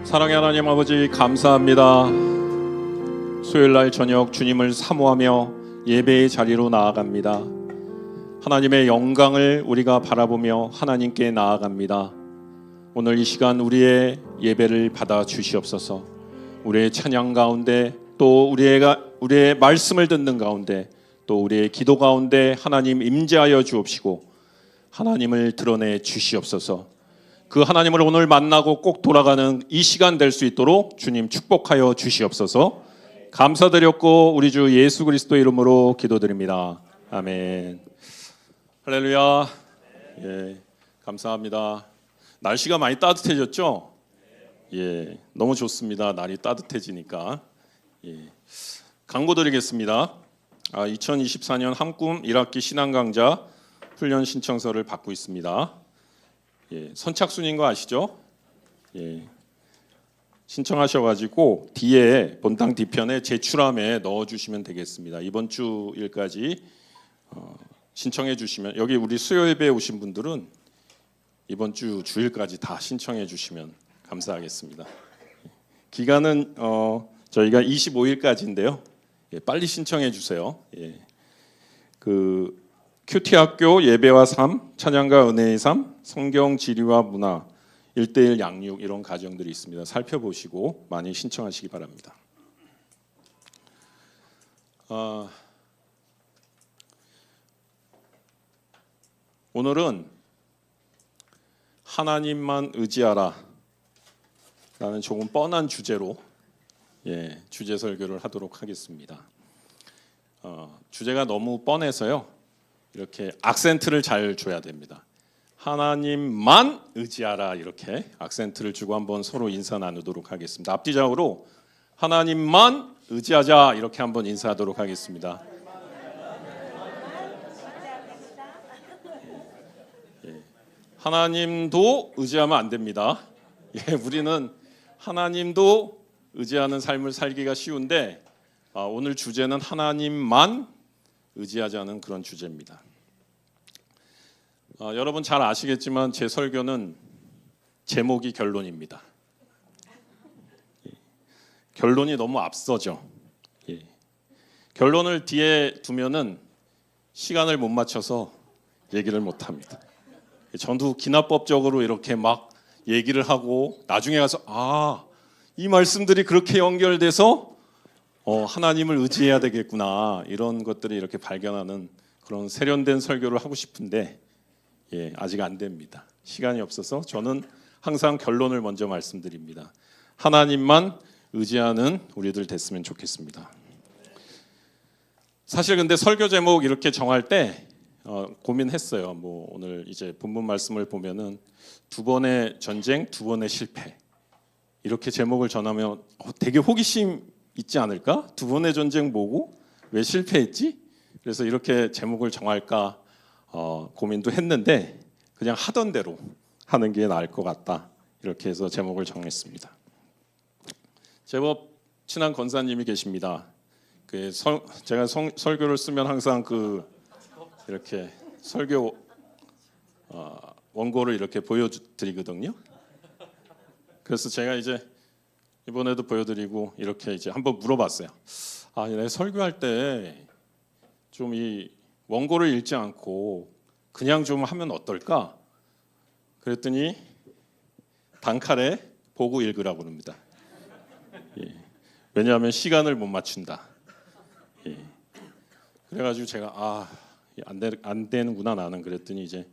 사랑의 하나님 아버지 감사합니다. 수요일날 저녁 주님을 사모하며 예배의 자리로 나아갑니다. 하나님의 영광을 우리가 바라보며 하나님께 나아갑니다. 오늘 이 시간 우리의 예배를 받아 주시옵소서. 우리의 찬양 가운데 또 우리의 말씀을 듣는 가운데 또 우리의 기도 가운데 하나님 임재하여 주옵시고 하나님을 드러내 주시옵소서. 그 하나님을 오늘 만나고 꼭 돌아가는 이 시간 될 수 있도록 주님 축복하여 주시옵소서. 감사드렸고 우리 주 예수 그리스도의 이름으로 기도드립니다. 아멘. 할렐루야. 예, 감사합니다. 날씨가 많이 따뜻해졌죠? 예, 너무 좋습니다. 날이 따뜻해지니까. 예, 광고 드리겠습니다. 2024년 한꿈 1학기 신앙강좌 훈련 신청서를 받고 있습니다. 예, 선착순인 거 아시죠? 예, 신청하셔가지고 뒤에 본당 뒤편에 제출함에 넣어주시면 되겠습니다. 이번 주 일까지 신청해 주시면, 여기 우리 수요 예배에 오신 분들은 이번 주 주일까지 다 신청해 주시면 감사하겠습니다. 기간은 저희가 25일까지인데요. 예, 빨리 신청해 주세요. 예, 그 큐티 학교 예배와 삶, 찬양과 은혜의 삶, 성경 지리와 문화, 1:1 양육 이런 과정들이 있습니다. 살펴보시고 많이 신청하시기 바랍니다. 오늘은 하나님만 의지하라 라는 조금 뻔한 주제로 주제 설교를 하도록 하겠습니다. 주제가 너무 뻔해서요. 이렇게 악센트를 잘 줘야 됩니다. 하나님만 의지하라 이렇게 악센트를 주고 한번 서로 인사 나누도록 하겠습니다. 앞뒤적으로 하나님만 의지하자 이렇게 한번 인사하도록 하겠습니다. 하나님도 의지하면 안 됩니다. 우리는 하나님도 의지하는 삶을 살기가 쉬운데 오늘 주제는 하나님만 의지하자는 그런 주제입니다. 여러분 잘 아시겠지만 제 설교는 제목이 결론입니다. 결론이 너무 앞서죠. 결론을 뒤에 두면은 시간을 못 맞춰서 얘기를 못 합니다. 전도 기납법적으로 이렇게 막 얘기를 하고 나중에 가서 이 말씀들이 그렇게 연결돼서 하나님을 의지해야 되겠구나 이런 것들이 이렇게 발견하는 그런 세련된 설교를 하고 싶은데 아직 안 됩니다. 시간이 없어서 저는 항상 결론을 먼저 말씀드립니다. 하나님만 의지하는 우리들 됐으면 좋겠습니다. 사실 근데 설교 제목 이렇게 정할 때 고민했어요. 뭐 오늘 이제 본문 말씀을 보면은 2번의 전쟁, 2번의 실패 이렇게 제목을 전하면 되게 호기심 있지 않을까? 2번의 전쟁 뭐고? 왜 실패했지? 그래서 이렇게 제목을 정할까 고민도 했는데 그냥 하던 대로 하는 게 나을 것 같다. 이렇게 해서 제목을 정했습니다. 제법 친한 권사님이 계십니다. 제가 설교를 쓰면 항상 이렇게 설교 원고를 이렇게 보여드리거든요. 그래서 제가 이제 이번에도 보여드리고 이렇게 이제 한번 물어봤어요. 내가 설교할 때 좀 이 원고를 읽지 않고 그냥 좀 하면 어떨까? 그랬더니 단칼에 보고 읽으라고 합니다. 왜냐하면 시간을 못 맞춘다. 그래가지고 제가 안 되는구나 나는 그랬더니 이제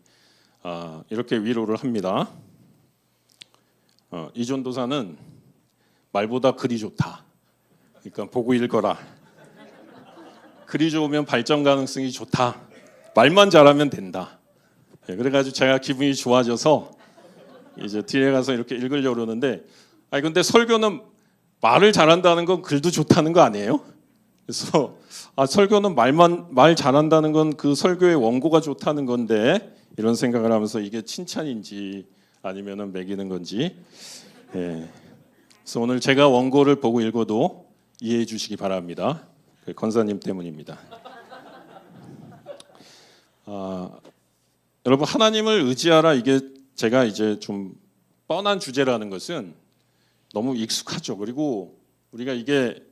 이렇게 위로를 합니다. 이 전도사는 말보다 글이 좋다. 그러니까 보고 읽어라. 글이 좋으면 발전 가능성이 좋다. 말만 잘하면 된다. 그래가지고 제가 기분이 좋아져서 이제 뒤에 가서 이렇게 읽으려고 그러는데 근데 설교는 말을 잘한다는 건 글도 좋다는 거 아니에요? 그래서 설교는 말 잘한다는 건 그 설교의 원고가 좋다는 건데 이런 생각을 하면서 이게 칭찬인지 아니면은 매기는 건지 그래서 오늘 제가 원고를 보고 읽어도 이해해 주시기 바랍니다. 권사님 때문입니다. 여러분 하나님을 의지하라 이게 제가 이제 좀 뻔한 주제라는 것은 너무 익숙하죠. 그리고 우리가 이게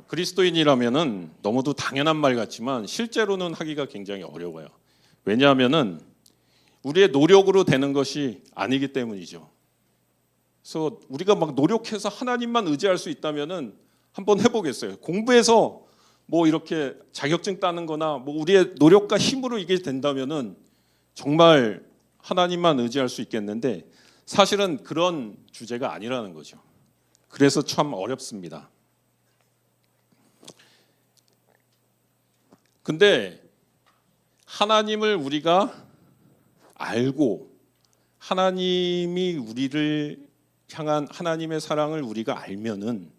그리스도인이라면은 너무도 당연한 말 같지만 실제로는 하기가 굉장히 어려워요. 왜냐하면은 우리의 노력으로 되는 것이 아니기 때문이죠. 그래서 우리가 막 노력해서 하나님만 의지할 수 있다면은 한번 해보겠어요. 공부해서 뭐 이렇게 자격증 따는 거나 뭐 우리의 노력과 힘으로 이게 된다면은 정말 하나님만 의지할 수 있겠는데 사실은 그런 주제가 아니라는 거죠. 그래서 참 어렵습니다. 근데 하나님을 우리가 알고 하나님이 우리를 향한 하나님의 사랑을 우리가 알면은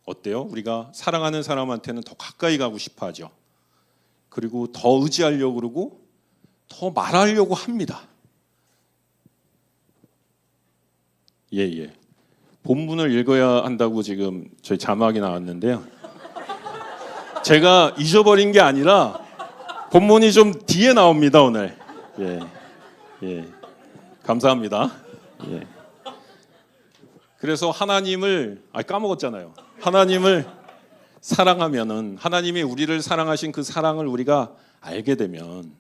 어때요? 우리가 사랑하는 사람한테는 더 가까이 가고 싶어 하죠. 그리고 더 의지하려고 그러고 더 말하려고 합니다. 예. 본문을 읽어야 한다고 지금 저희 자막이 나왔는데요. 제가 잊어버린 게 아니라 본문이 좀 뒤에 나옵니다, 오늘. 예. 감사합니다. 예. 그래서 하나님을 까먹었잖아요. 하나님을 사랑하면은 하나님이 우리를 사랑하신 그 사랑을 우리가 알게 되면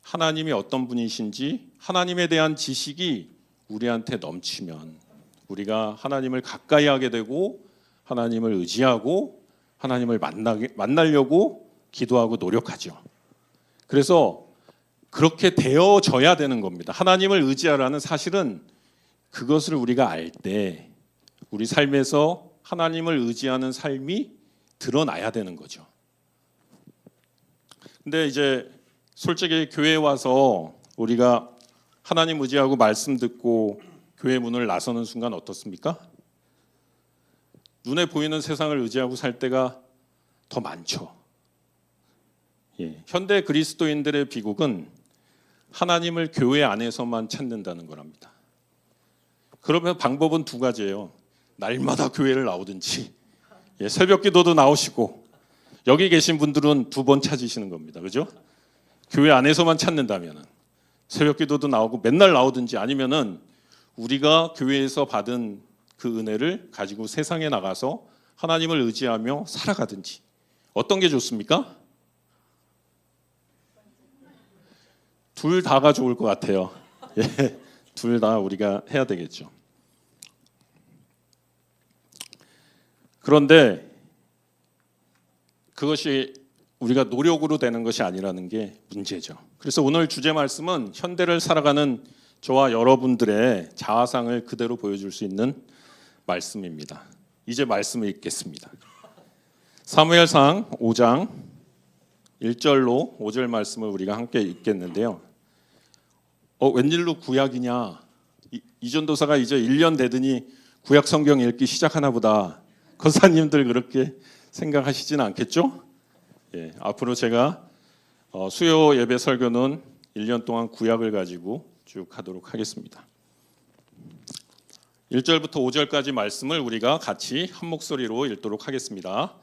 하나님이 어떤 분이신지 하나님에 대한 지식이 우리한테 넘치면 우리가 하나님을 가까이 하게 되고 하나님을 의지하고 하나님을 만나려고 기도하고 노력하죠. 그래서 그렇게 되어져야 되는 겁니다. 하나님을 의지하라는 사실은 그것을 우리가 알 때 우리 삶에서 하나님을 의지하는 삶이 드러나야 되는 거죠. 근데 이제 솔직히 교회에 와서 우리가 하나님 의지하고 말씀 듣고 교회 문을 나서는 순간 어떻습니까? 눈에 보이는 세상을 의지하고 살 때가 더 많죠. 현대 그리스도인들의 비극은 하나님을 교회 안에서만 찾는다는 거랍니다. 그러면 방법은 두 가지예요. 날마다 교회를 나오든지 새벽 기도도 나오시고 여기 계신 분들은 두 번 찾으시는 겁니다. 그죠? 교회 안에서만 찾는다면 새벽 기도도 나오고 맨날 나오든지 아니면은 우리가 교회에서 받은 그 은혜를 가지고 세상에 나가서 하나님을 의지하며 살아가든지 어떤 게 좋습니까? 둘 다가 좋을 것 같아요. 둘 다 우리가 해야 되겠죠. 그런데 그것이 우리가 노력으로 되는 것이 아니라는 게 문제죠. 그래서 오늘 주제 말씀은 현대를 살아가는 저와 여러분들의 자아상을 그대로 보여줄 수 있는 말씀입니다. 이제 말씀을 읽겠습니다. 사무엘상 5장 1절로 5절 말씀을 우리가 함께 읽겠는데요. 웬일로 구약이냐? 이전도사가 이제 1년 되더니 구약 성경 읽기 시작하나 보다. 권사님들 그렇게 생각하시진 않겠죠? 앞으로 제가 수요 예배 설교는 1년 동안 구약을 가지고 쭉 하도록 하겠습니다. 1절부터 5절까지 말씀을 우리가 같이 한 목소리로 읽도록 하겠습니다.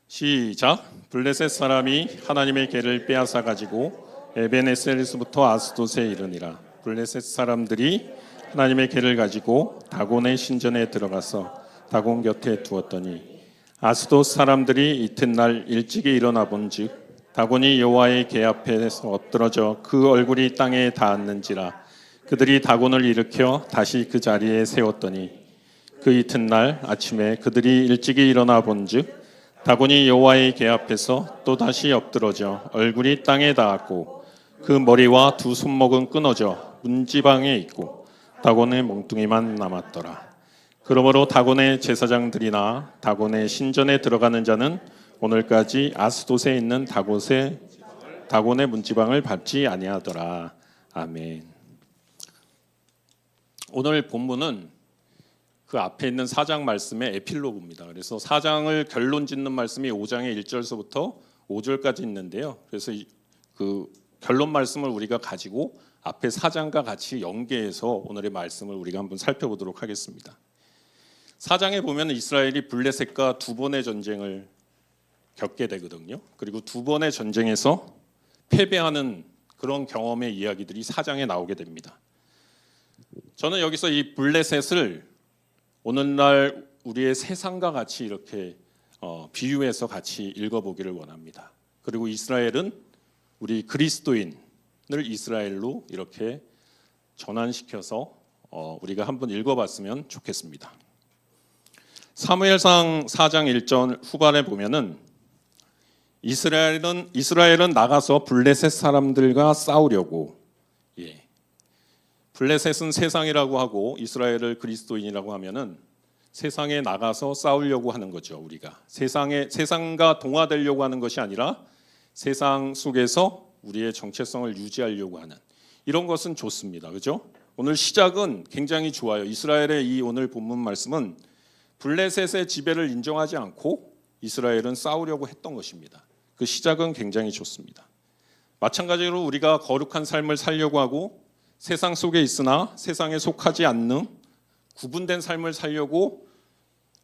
시작. 블레셋 사람이 하나님의 궤를 빼앗아 가지고 에베네셀에서부터 아스돗에 이르니라. 블레셋 사람들이 하나님의 궤를 가지고 다곤의 신전에 들어가서 다곤 곁에 두었더니 아스돗 사람들이 이튿날 일찍이 일어나 본즉 다곤이 여호와의 궤 앞에서 엎드러져 그 얼굴이 땅에 닿았는지라. 그들이 다곤을 일으켜 다시 그 자리에 세웠더니 그 이튿날 아침에 그들이 일찍이 일어나 본즉 다곤이 여호와의 궤 앞에서 또 다시 엎드러져 얼굴이 땅에 닿았고 그 머리와 두 손목은 끊어져 문지방에 있고 다곤의 몽둥이만 남았더라. 그러므로 다곤의 제사장들이나 다곤의 신전에 들어가는 자는 오늘까지 아스돗에 있는 다곤의 문지방을 밟지 아니하더라. 아멘. 오늘 본문은 그 앞에 있는 4장 말씀의 에필로그입니다. 그래서 4장을 결론 짓는 말씀이 5장의 1절서부터 5절까지 있는데요. 그래서 그 결론 말씀을 우리가 가지고 앞에 4장과 같이 연계해서 오늘의 말씀을 우리가 한번 살펴보도록 하겠습니다. 4장에 보면 이스라엘이 블레셋과 두 번의 전쟁을 겪게 되거든요. 그리고 두 번의 전쟁에서 패배하는 그런 경험의 이야기들이 4장에 나오게 됩니다. 저는 여기서 이 블레셋을 오늘날 우리의 세상과 같이 이렇게 비유해서 같이 읽어보기를 원합니다. 그리고 이스라엘은 우리 그리스도인을 이스라엘로 이렇게 전환시켜서 우리가 한번 읽어봤으면 좋겠습니다. 사무엘상 4장 1절 후반에 보면은 이스라엘은 나가서 블레셋 사람들과 싸우려고, 블레셋은 세상이라고 하고 이스라엘을 그리스도인이라고 하면은 세상에 나가서 싸우려고 하는 거죠. 우리가 세상과 동화되려고 하는 것이 아니라 세상 속에서 우리의 정체성을 유지하려고 하는 이런 것은 좋습니다. 그죠? 오늘 시작은 굉장히 좋아요. 이스라엘의 이 오늘 본문 말씀은 블레셋의 지배를 인정하지 않고 이스라엘은 싸우려고 했던 것입니다. 그 시작은 굉장히 좋습니다. 마찬가지로 우리가 거룩한 삶을 살려고 하고 세상 속에 있으나 세상에 속하지 않는 구분된 삶을 살려고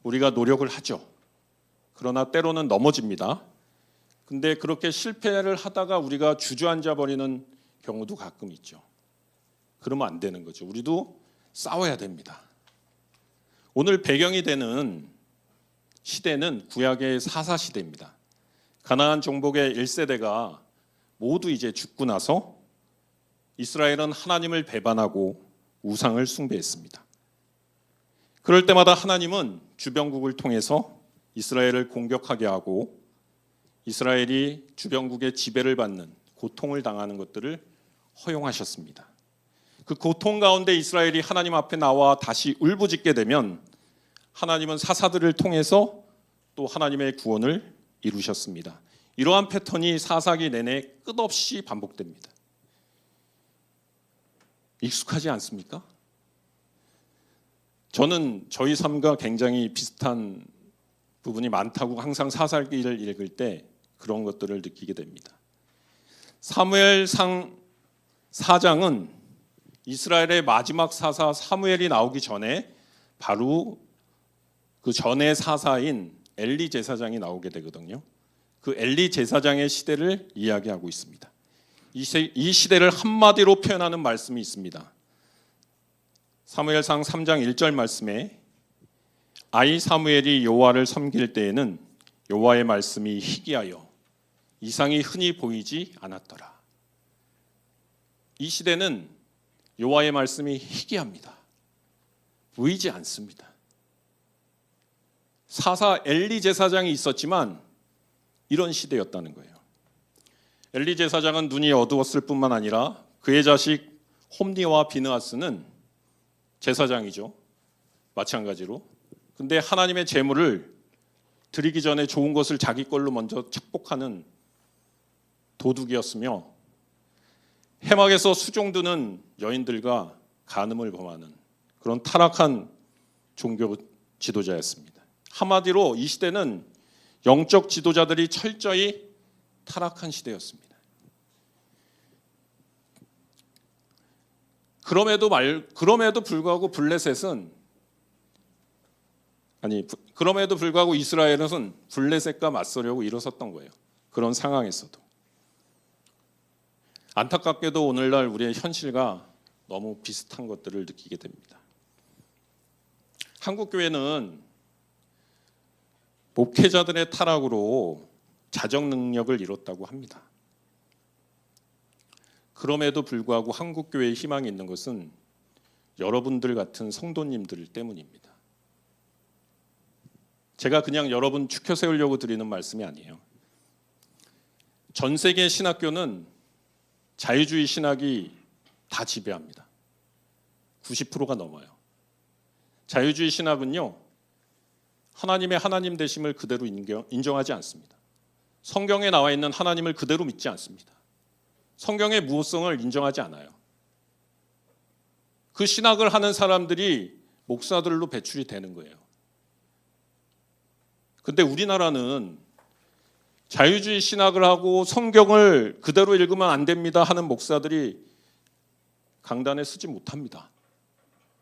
우리가 노력을 하죠. 그러나 때로는 넘어집니다. 근데 그렇게 실패를 하다가 우리가 주저앉아 버리는 경우도 가끔 있죠. 그러면 안 되는 거죠. 우리도 싸워야 됩니다. 오늘 배경이 되는 시대는 구약의 사사 시대입니다. 가나안 정복의 1세대가 모두 이제 죽고 나서 이스라엘은 하나님을 배반하고 우상을 숭배했습니다. 그럴 때마다 하나님은 주변국을 통해서 이스라엘을 공격하게 하고 이스라엘이 주변국의 지배를 받는 고통을 당하는 것들을 허용하셨습니다. 그 고통 가운데 이스라엘이 하나님 앞에 나와 다시 울부짖게 되면 하나님은 사사들을 통해서 또 하나님의 구원을 이루셨습니다. 이러한 패턴이 사사기 내내 끝없이 반복됩니다. 익숙하지 않습니까? 저는 저희 삶과 굉장히 비슷한 부분이 많다고 항상 사사기를 읽을 때 그런 것들을 느끼게 됩니다. 사무엘상 4장은 이스라엘의 마지막 사사 사무엘이 나오기 전에 바로 그 전의 사사인 엘리 제사장이 나오게 되거든요. 그 엘리 제사장의 시대를 이야기하고 있습니다. 이 시대를 한마디로 표현하는 말씀이 있습니다. 사무엘상 3장 1절 말씀에 아이 사무엘이 여호와를 섬길 때에는 여호와의 말씀이 희귀하여 이상이 흔히 보이지 않았더라. 이 시대는 여호와의 말씀이 희귀합니다. 보이지 않습니다. 사사 엘리 제사장이 있었지만 이런 시대였다는 거예요. 엘리 제사장은 눈이 어두웠을 뿐만 아니라 그의 자식 홈니와 비느하스는 제사장이죠. 마찬가지로. 근데 하나님의 제물을 드리기 전에 좋은 것을 자기 걸로 먼저 착복하는 도둑이었으며 해막에서 수종드는 여인들과 간음을 범하는 그런 타락한 종교 지도자였습니다. 한마디로 이 시대는 영적 지도자들이 철저히 타락한 시대였습니다. 그럼에도 불구하고 그럼에도 불구하고 이스라엘은 블레셋과 맞서려고 일어섰던 거예요. 그런 상황에서도. 안타깝게도 오늘날 우리의 현실과 너무 비슷한 것들을 느끼게 됩니다. 한국 교회는 목회자들의 타락으로 자정 능력을 잃었다고 합니다. 그럼에도 불구하고 한국 교회에 희망이 있는 것은 여러분들 같은 성도님들 때문입니다. 제가 그냥 여러분 추켜 세우려고 드리는 말씀이 아니에요. 전 세계 신학교는 자유주의 신학이 다 지배합니다. 90%가 넘어요. 자유주의 신학은요, 하나님의 하나님 되심을 그대로 인정하지 않습니다. 성경에 나와 있는 하나님을 그대로 믿지 않습니다. 성경의 무호성을 인정하지 않아요. 그 신학을 하는 사람들이 목사들로 배출이 되는 거예요. 근데 우리나라는 자유주의 신학을 하고 성경을 그대로 읽으면 안 됩니다 하는 목사들이 강단에 서지 못합니다.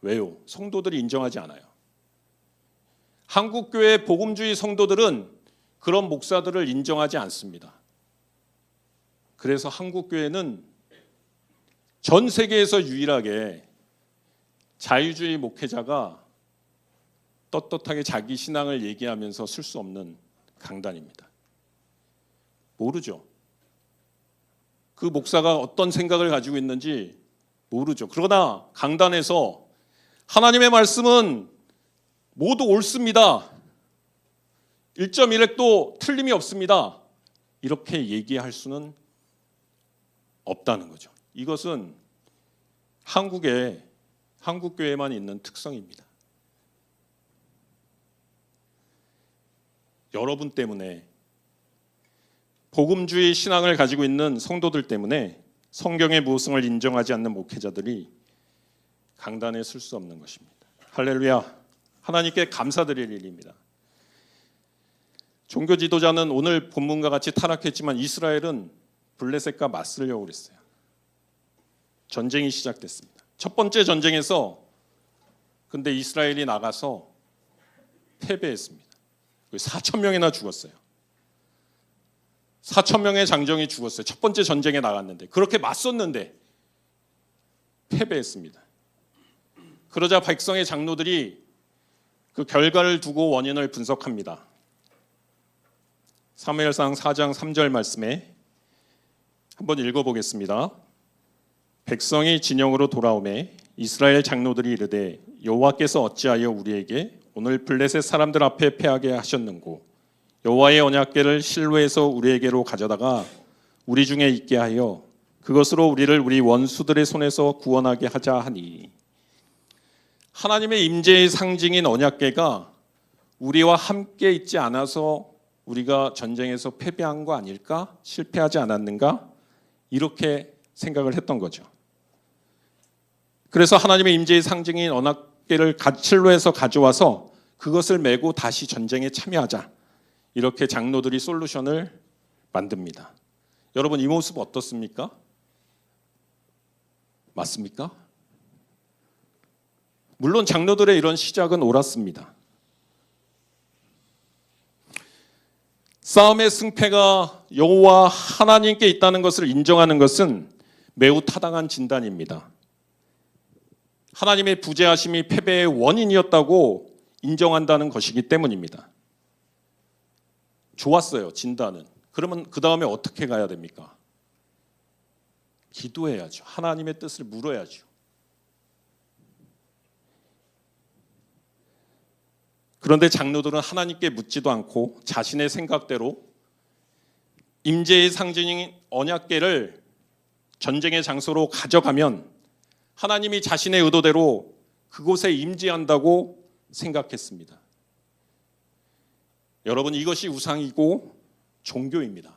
왜요? 성도들이 인정하지 않아요. 한국교회 복음주의 성도들은 그런 목사들을 인정하지 않습니다. 그래서 한국교회는 전 세계에서 유일하게 자유주의 목회자가 떳떳하게 자기 신앙을 얘기하면서 쓸 수 없는 강단입니다. 모르죠. 그 목사가 어떤 생각을 가지고 있는지 모르죠. 그러나 강단에서 하나님의 말씀은 모두 옳습니다. 1.1핵도 틀림이 없습니다. 이렇게 얘기할 수는 없다는 거죠. 이것은 한국교회만 있는 특성입니다. 여러분 때문에, 복음주의 신앙을 가지고 있는 성도들 때문에 성경의 무엇을 인정하지 않는 목회자들이 강단에 설 수 없는 것입니다. 할렐루야. 하나님께 감사드릴 일입니다. 종교 지도자는 오늘 본문과 같이 타락했지만 이스라엘은 블레셋과 맞서려고 그랬어요. 전쟁이 시작됐습니다. 첫 번째 전쟁에서 근데 이스라엘이 나가서 패배했습니다. 4,000명이나 죽었어요. 4,000명의 장정이 죽었어요. 첫 번째 전쟁에 나갔는데 그렇게 맞섰는데 패배했습니다. 그러자 백성의 장로들이 그 결과를 두고 원인을 분석합니다. 사무엘상 4장 3절 말씀에 한번 읽어보겠습니다. 백성이 진영으로 돌아오매 이스라엘 장로들이 이르되 여호와께서 어찌하여 우리에게 오늘 블레셋 사람들 앞에 패하게 하셨는고 여호와의 언약궤를 실로에서 우리에게로 가져다가 우리 중에 있게 하여 그것으로 우리를 우리 원수들의 손에서 구원하게 하자 하니. 하나님의 임재의 상징인 언약궤가 우리와 함께 있지 않아서 우리가 전쟁에서 패배한 거 아닐까? 실패하지 않았는가? 이렇게 생각을 했던 거죠. 그래서 하나님의 임재의 상징인 언약궤를 실로에서 가져와서 그것을 메고 다시 전쟁에 참여하자. 이렇게 장로들이 솔루션을 만듭니다. 여러분, 이 모습 어떻습니까? 맞습니까? 물론 장로들의 이런 시작은 옳았습니다. 싸움의 승패가 여호와 하나님께 있다는 것을 인정하는 것은 매우 타당한 진단입니다. 하나님의 부재하심이 패배의 원인이었다고 인정한다는 것이기 때문입니다. 좋았어요, 진단은. 그러면 그 다음에 어떻게 가야 됩니까? 기도해야죠. 하나님의 뜻을 물어야죠. 그런데 장로들은 하나님께 묻지도 않고 자신의 생각대로 임재의 상징인 언약궤를 전쟁의 장소로 가져가면 하나님이 자신의 의도대로 그곳에 임재한다고 생각했습니다. 여러분, 이것이 우상이고 종교입니다.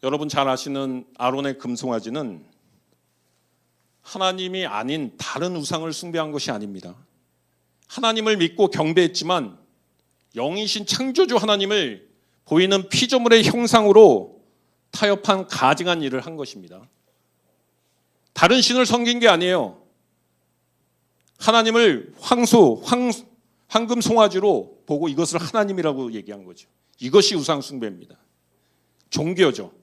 여러분 잘 아시는 아론의 금송아지는 하나님이 아닌 다른 우상을 숭배한 것이 아닙니다. 하나님을 믿고 경배했지만 영이신 창조주 하나님을 보이는 피조물의 형상으로 타협한 가증한 일을 한 것입니다. 다른 신을 섬긴 게 아니에요. 하나님을 황금 송아지로 보고 이것을 하나님이라고 얘기한 거죠. 이것이 우상 숭배입니다. 종교죠.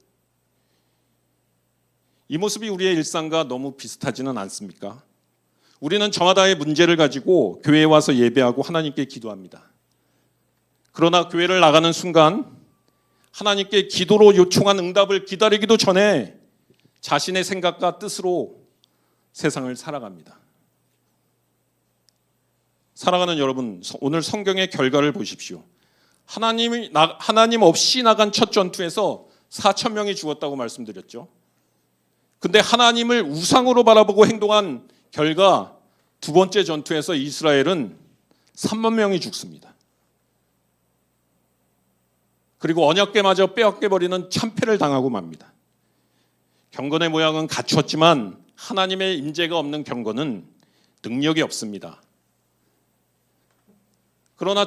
이 모습이 우리의 일상과 너무 비슷하지는 않습니까? 우리는 저마다의 문제를 가지고 교회에 와서 예배하고 하나님께 기도합니다. 그러나 교회를 나가는 순간 하나님께 기도로 요청한 응답을 기다리기도 전에 자신의 생각과 뜻으로 세상을 살아갑니다. 사랑하는 여러분, 오늘 성경의 결과를 보십시오. 하나님 없이 나간 첫 전투에서 4,000명이 죽었다고 말씀드렸죠. 근데 하나님을 우상으로 바라보고 행동한 결과 두 번째 전투에서 이스라엘은 3만 명이 죽습니다. 그리고 언약궤마저 빼앗겨버리는 참패를 당하고 맙니다. 경건의 모양은 갖추었지만 하나님의 임재가 없는 경건은 능력이 없습니다. 그러나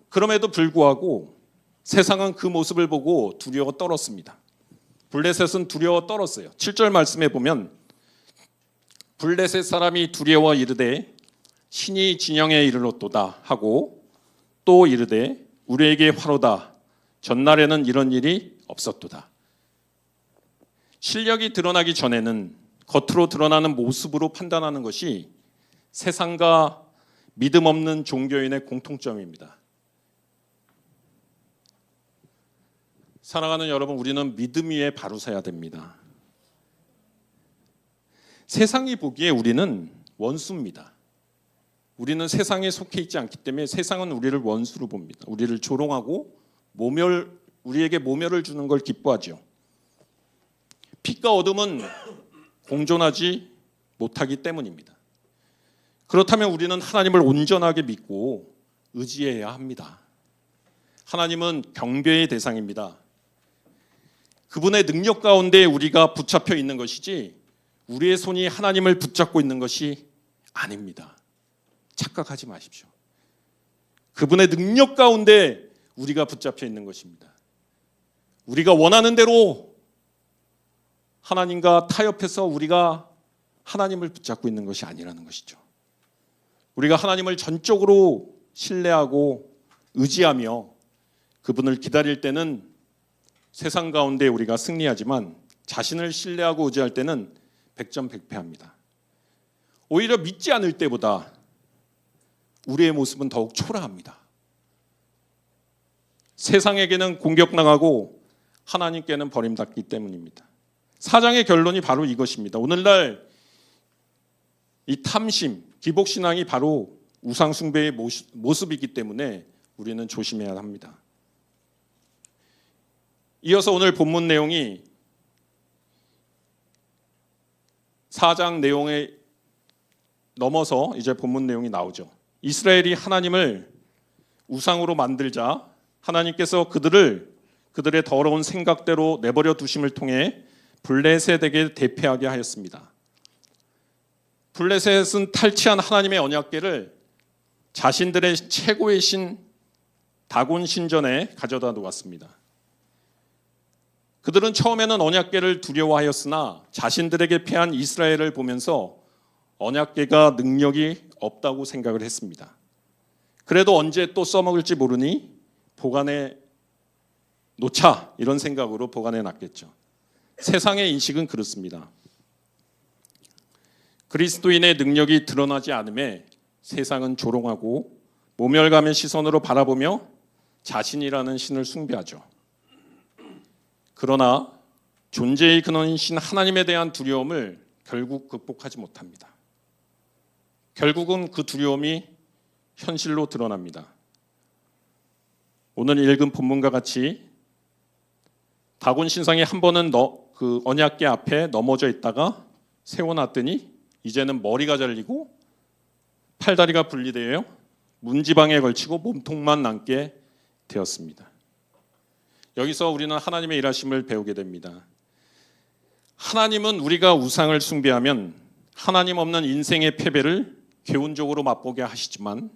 그럼에도 불구하고 세상은 그 모습을 보고 두려워 떨었습니다. 블레셋은 두려워 떨었어요. 7절 말씀에 보면 블레셋 사람이 두려워 이르되 신이 진영에 이르렀도다 하고 또 이르되 우리에게 화로다 전날에는 이런 일이 없었도다. 실력이 드러나기 전에는 겉으로 드러나는 모습으로 판단하는 것이 세상과 믿음 없는 종교인의 공통점입니다. 사랑하는 여러분, 우리는 믿음 위에 바로 서야 됩니다. 세상이 보기에 우리는 원수입니다. 우리는 세상에 속해 있지 않기 때문에 세상은 우리를 원수로 봅니다. 우리를 조롱하고 우리에게 모멸을 주는 걸 기뻐하죠. 빛과 어둠은 공존하지 못하기 때문입니다. 그렇다면 우리는 하나님을 온전하게 믿고 의지해야 합니다. 하나님은 경배의 대상입니다. 그분의 능력 가운데 우리가 붙잡혀 있는 것이지 우리의 손이 하나님을 붙잡고 있는 것이 아닙니다. 착각하지 마십시오. 그분의 능력 가운데 우리가 붙잡혀 있는 것입니다. 우리가 원하는 대로 하나님과 타협해서 우리가 하나님을 붙잡고 있는 것이 아니라는 것이죠. 우리가 하나님을 전적으로 신뢰하고 의지하며 그분을 기다릴 때는 세상 가운데 우리가 승리하지만 자신을 신뢰하고 의지할 때는 백전백패합니다. 오히려 믿지 않을 때보다 우리의 모습은 더욱 초라합니다. 세상에게는 공격당하고 하나님께는 버림받기 때문입니다. 사장의 결론이 바로 이것입니다. 오늘날 이 탐심, 기복신앙이 바로 우상숭배의 모습이기 때문에 우리는 조심해야 합니다. 이어서 오늘 본문 내용이 4장 내용에 넘어서 이제 본문 내용이 나오죠. 이스라엘이 하나님을 우상으로 만들자 하나님께서 그들의 더러운 생각대로 내버려 두심을 통해 블레셋에게 대패하게 하였습니다. 블레셋은 탈취한 하나님의 언약궤를 자신들의 최고의 신 다곤 신전에 가져다 놓았습니다. 그들은 처음에는 언약궤를 두려워하였으나 자신들에게 패한 이스라엘을 보면서 언약궤가 능력이 없다고 생각을 했습니다. 그래도 언제 또 써먹을지 모르니 보관해 놓자, 이런 생각으로 보관해 놨겠죠. 세상의 인식은 그렇습니다. 그리스도인의 능력이 드러나지 않음에 세상은 조롱하고 모멸감의 시선으로 바라보며 자신이라는 신을 숭배하죠. 그러나 존재의 근원이신 하나님에 대한 두려움을 결국 극복하지 못합니다. 결국은 그 두려움이 현실로 드러납니다. 오늘 읽은 본문과 같이 다곤 신상이 한 번은 그 언약궤 앞에 넘어져 있다가 세워놨더니 이제는 머리가 잘리고 팔다리가 분리되어 문지방에 걸치고 몸통만 남게 되었습니다. 여기서 우리는 하나님의 일하심을 배우게 됩니다. 하나님은 우리가 우상을 숭배하면 하나님 없는 인생의 패배를 교훈적으로 맛보게 하시지만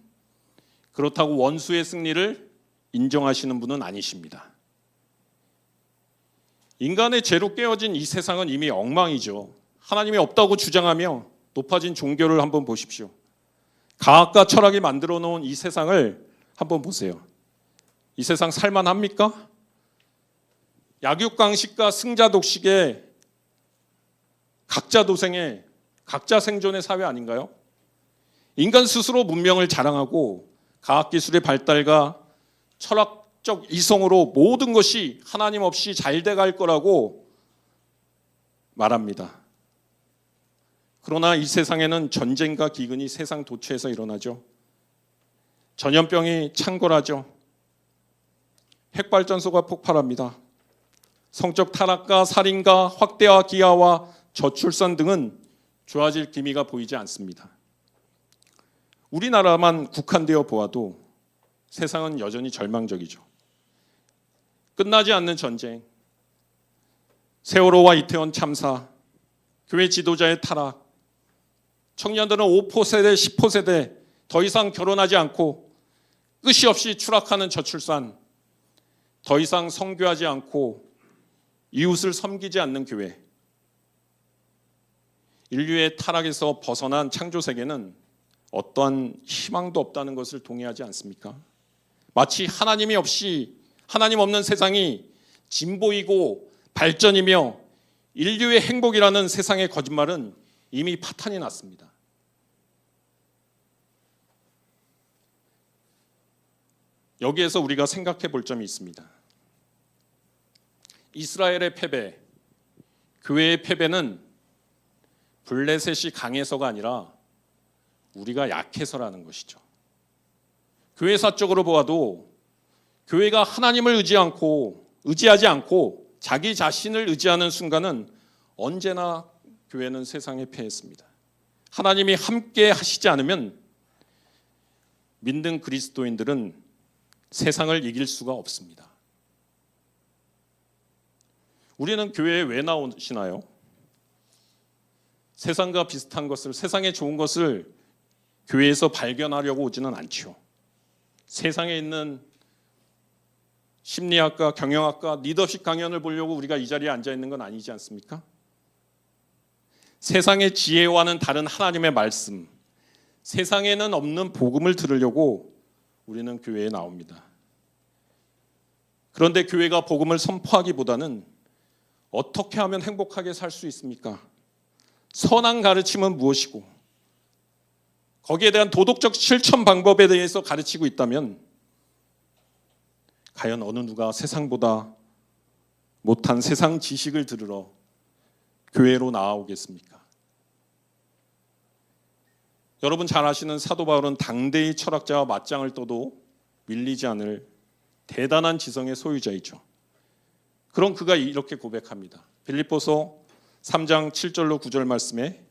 그렇다고 원수의 승리를 인정하시는 분은 아니십니다. 인간의 죄로 깨어진 이 세상은 이미 엉망이죠. 하나님이 없다고 주장하며 높아진 종교를 한번 보십시오. 과학과 철학이 만들어 놓은 이 세상을 한번 보세요. 이 세상 살만합니까? 약육강식과 승자독식의 각자 도생의 각자 생존의 사회 아닌가요? 인간 스스로 문명을 자랑하고 과학기술의 발달과 철학적 이성으로 모든 것이 하나님 없이 잘 돼갈 거라고 말합니다. 그러나 이 세상에는 전쟁과 기근이 세상 도처에서 일어나죠. 전염병이 창궐하죠. 핵발전소가 폭발합니다. 성적 타락과 살인과 확대와 기아와 저출산 등은 좋아질 기미가 보이지 않습니다. 우리나라만 국한되어 보아도 세상은 여전히 절망적이죠. 끝나지 않는 전쟁, 세월호와 이태원 참사, 교회 지도자의 타락, 청년들은 5포 세대, 10포 세대 더 이상 결혼하지 않고 끝이 없이 추락하는 저출산, 더 이상 선교하지 않고 이웃을 섬기지 않는 교회. 인류의 타락에서 벗어난 창조세계는 어떠한 희망도 없다는 것을 동의하지 않습니까? 마치 하나님 없는 세상이 진보이고 발전이며 인류의 행복이라는 세상의 거짓말은 이미 파탄이 났습니다. 여기에서 우리가 생각해 볼 점이 있습니다. 이스라엘의 패배, 교회의 패배는 블레셋이 강해서가 아니라 우리가 약해서라는 것이죠. 교회사적으로 보아도 교회가 하나님을 의지하지 않고 자기 자신을 의지하는 순간은 언제나 교회는 세상에 패했습니다. 하나님이 함께 하시지 않으면 믿는 그리스도인들은 세상을 이길 수가 없습니다. 우리는 교회에 왜 나오시나요? 세상과 비슷한 것을, 세상에 좋은 것을 교회에서 발견하려고 오지는 않죠. 세상에 있는 심리학과, 경영학과, 리더십 강연을 보려고 우리가 이 자리에 앉아 있는 건 아니지 않습니까? 세상의 지혜와는 다른 하나님의 말씀, 세상에는 없는 복음을 들으려고 우리는 교회에 나옵니다. 그런데 교회가 복음을 선포하기보다는 어떻게 하면 행복하게 살 수 있습니까? 선한 가르침은 무엇이고 거기에 대한 도덕적 실천 방법에 대해서 가르치고 있다면 과연 어느 누가 세상보다 못한 세상 지식을 들으러 교회로 나아오겠습니까? 여러분 잘 아시는 사도 바울은 당대의 철학자와 맞짱을 떠도 밀리지 않을 대단한 지성의 소유자이죠. 그런 그가 이렇게 고백합니다. 빌립보서 3장 7절로 9절 말씀에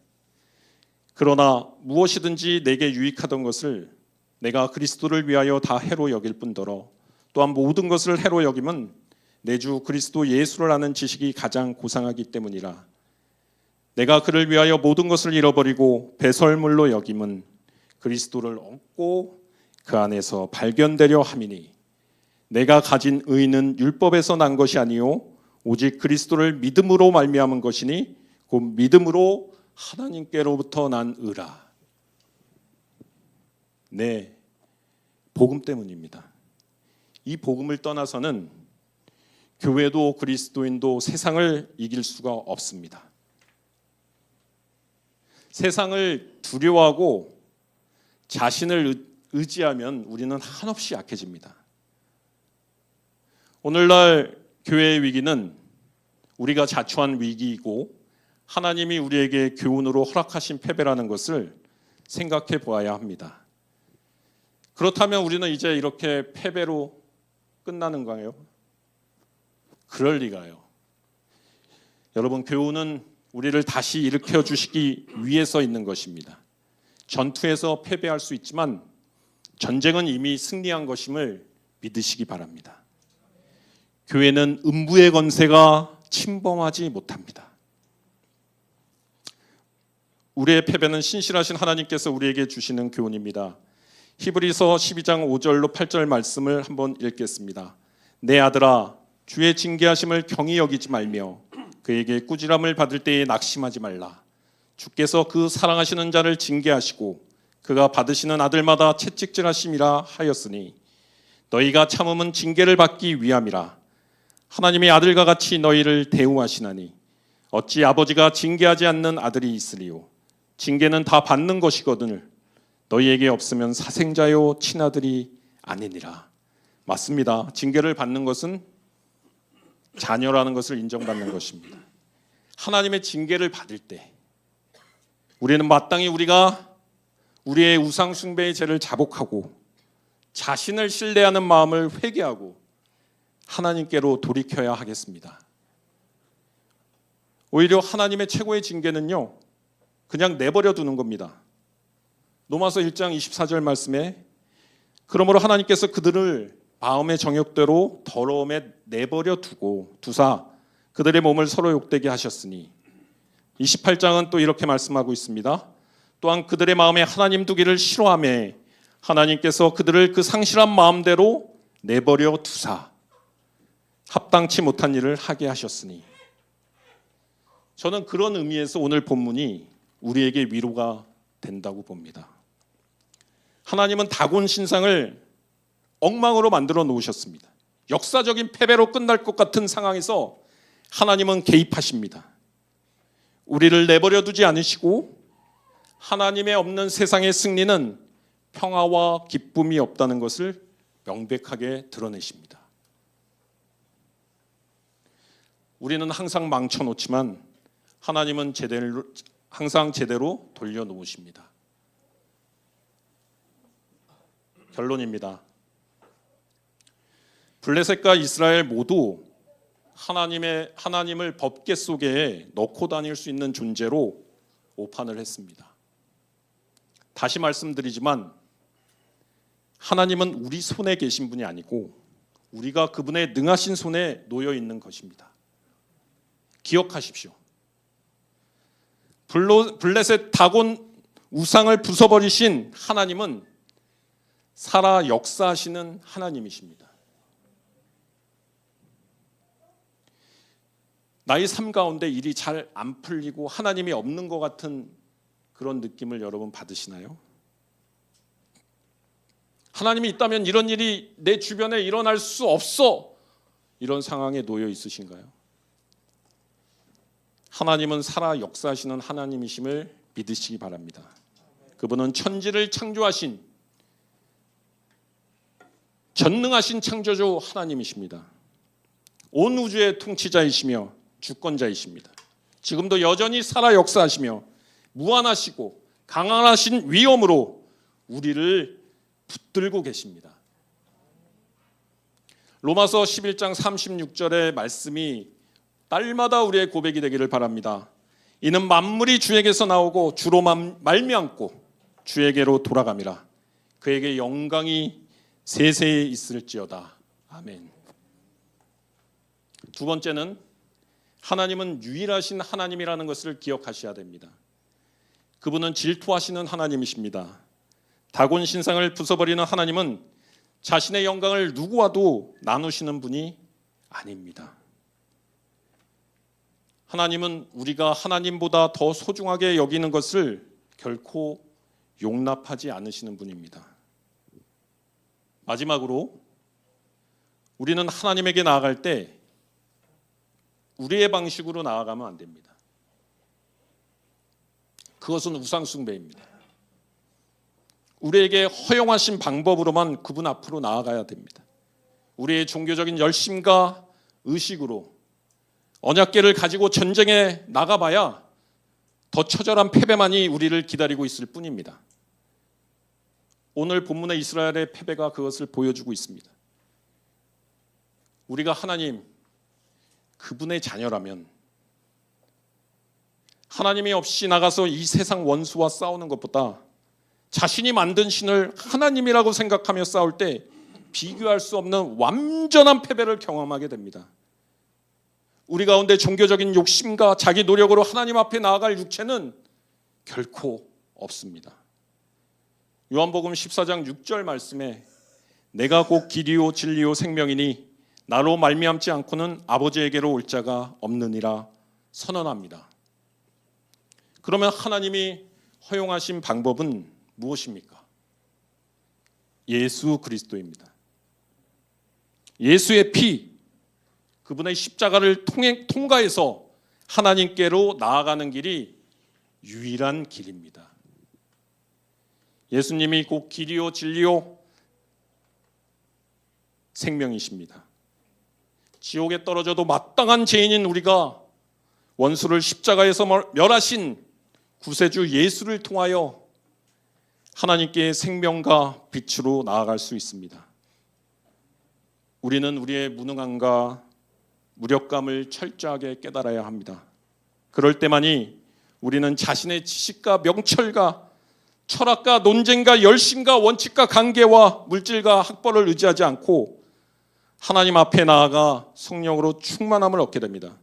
그러나 무엇이든지 내게 유익하던 것을 내가 그리스도를 위하여 다 해로 여길 뿐더러 또한 모든 것을 해로 여김은 내 주 그리스도 예수를 아는 지식이 가장 고상하기 때문이라. 내가 그를 위하여 모든 것을 잃어버리고 배설물로 여김은 그리스도를 얻고 그 안에서 발견되려 함이니 내가 가진 의는 율법에서 난 것이 아니요 오직 그리스도를 믿음으로 말미암은 것이니 곧 믿음으로 하나님께로부터 난 의라. 네, 복음 때문입니다. 이 복음을 떠나서는 교회도 그리스도인도 세상을 이길 수가 없습니다. 세상을 두려워하고 자신을 의지하면 우리는 한없이 약해집니다. 오늘날 교회의 위기는 우리가 자초한 위기이고 하나님이 우리에게 교훈으로 허락하신 패배라는 것을 생각해 보아야 합니다. 그렇다면 우리는 이제 이렇게 패배로 끝나는 거예요? 그럴 리가요. 여러분, 교훈은 우리를 다시 일으켜 주시기 위해서 있는 것입니다. 전투에서 패배할 수 있지만 전쟁은 이미 승리한 것임을 믿으시기 바랍니다. 교회는 음부의 권세가 침범하지 못합니다. 우리의 패배는 신실하신 하나님께서 우리에게 주시는 교훈입니다. 히브리서 12장 5절로 8절 말씀을 한번 읽겠습니다. 내 아들아 주의 징계하심을 경히 여기지 말며 그에게 꾸지람을 받을 때에 낙심하지 말라. 주께서 그 사랑하시는 자를 징계하시고 그가 받으시는 아들마다 채찍질하심이라 하였으니 너희가 참음은 징계를 받기 위함이라. 하나님의 아들과 같이 너희를 대우하시나니 어찌 아버지가 징계하지 않는 아들이 있으리요. 징계는 다 받는 것이거든 너희에게 없으면 사생자요 친아들이 아니니라. 맞습니다. 징계를 받는 것은 자녀라는 것을 인정받는 것입니다. 하나님의 징계를 받을 때 우리는 마땅히 우리가 우리의 우상 숭배의 죄를 자복하고 자신을 신뢰하는 마음을 회개하고 하나님께로 돌이켜야 하겠습니다. 오히려 하나님의 최고의 징계는요, 그냥 내버려 두는 겁니다. 로마서 1장 24절 말씀에 그러므로 하나님께서 그들을 마음의 정욕대로 더러움에 내버려 두사 그들의 몸을 서로 욕되게 하셨으니 28장은 또 이렇게 말씀하고 있습니다. 또한 그들의 마음에 하나님 두기를 싫어하며 하나님께서 그들을 그 상실한 마음대로 내버려 두사 합당치 못한 일을 하게 하셨으니. 저는 그런 의미에서 오늘 본문이 우리에게 위로가 된다고 봅니다. 하나님은 다곤 신상을 엉망으로 만들어 놓으셨습니다. 역사적인 패배로 끝날 것 같은 상황에서 하나님은 개입하십니다. 우리를 내버려 두지 않으시고 하나님의 없는 세상의 승리는 평화와 기쁨이 없다는 것을 명백하게 드러내십니다. 우리는 항상 망쳐놓지만 하나님은 항상 제대로 돌려놓으십니다. 결론입니다. 블레셋과 이스라엘 모두 하나님을 법궤 속에 넣고 다닐 수 있는 존재로 오판을 했습니다. 다시 말씀드리지만 하나님은 우리 손에 계신 분이 아니고 우리가 그분의 능하신 손에 놓여 있는 것입니다. 기억하십시오. 블레셋 다곤 우상을 부숴버리신 하나님은 살아 역사하시는 하나님이십니다. 나의 삶 가운데 일이 잘 안 풀리고 하나님이 없는 것 같은 그런 느낌을 여러분 받으시나요? 하나님이 있다면 이런 일이 내 주변에 일어날 수 없어, 이런 상황에 놓여 있으신가요? 하나님은 살아 역사하시는 하나님이심을 믿으시기 바랍니다. 그분은 천지를 창조하신 전능하신 창조주 하나님이십니다. 온 우주의 통치자이시며 주권자이십니다. 지금도 여전히 살아 역사하시며 무한하시고 강한하신 위엄으로 우리를 붙들고 계십니다. 로마서 11장 36절의 말씀이 날마다 우리의 고백이 되기를 바랍니다. 이는 만물이 주에게서 나오고 주로 말미암고 주에게로 돌아감이라. 그에게 영광이 세세에 있을지어다. 아멘. 두 번째는 하나님은 유일하신 하나님이라는 것을 기억하셔야 됩니다. 그분은 질투하시는 하나님이십니다. 다곤 신상을 부숴버리는 하나님은 자신의 영광을 누구와도 나누시는 분이 아닙니다. 하나님은 우리가 하나님보다 더 소중하게 여기는 것을 결코 용납하지 않으시는 분입니다. 마지막으로 우리는 하나님에게 나아갈 때 우리의 방식으로 나아가면 안 됩니다. 그것은 우상숭배입니다. 우리에게 허용하신 방법으로만 그분 앞으로 나아가야 됩니다. 우리의 종교적인 열심과 의식으로 언약궤를 가지고 전쟁에 나가봐야 더 처절한 패배만이 우리를 기다리고 있을 뿐입니다. 오늘 본문의 이스라엘의 패배가 그것을 보여주고 있습니다. 우리가 하나님, 그분의 자녀라면 하나님이 없이 나가서 이 세상 원수와 싸우는 것보다 자신이 만든 신을 하나님이라고 생각하며 싸울 때 비교할 수 없는 완전한 패배를 경험하게 됩니다. 우리 가운데 종교적인 욕심과 자기 노력으로 하나님 앞에 나아갈 육체는 결코 없습니다. 요한복음 14장 6절 말씀에 내가 곧 길이요 진리요 생명이니 나로 말미암지 않고는 아버지에게로 올 자가 없느니라 선언합니다. 그러면 하나님이 허용하신 방법은 무엇입니까? 예수 그리스도입니다. 예수의 피, 그분의 십자가를 통과해서 하나님께로 나아가는 길이 유일한 길입니다. 예수님이 곧 길이요 진리요 생명이십니다. 지옥에 떨어져도 마땅한 죄인인 우리가 원수를 십자가에서 멸하신 구세주 예수를 통하여 하나님께 생명과 빛으로 나아갈 수 있습니다. 우리는 우리의 무능함과 무력감을 철저하게 깨달아야 합니다. 그럴 때만이 우리는 자신의 지식과 명철과 철학과 논쟁과 열심과 원칙과 관계와 물질과 학벌을 의지하지 않고 하나님 앞에 나아가 성령으로 충만함을 얻게 됩니다.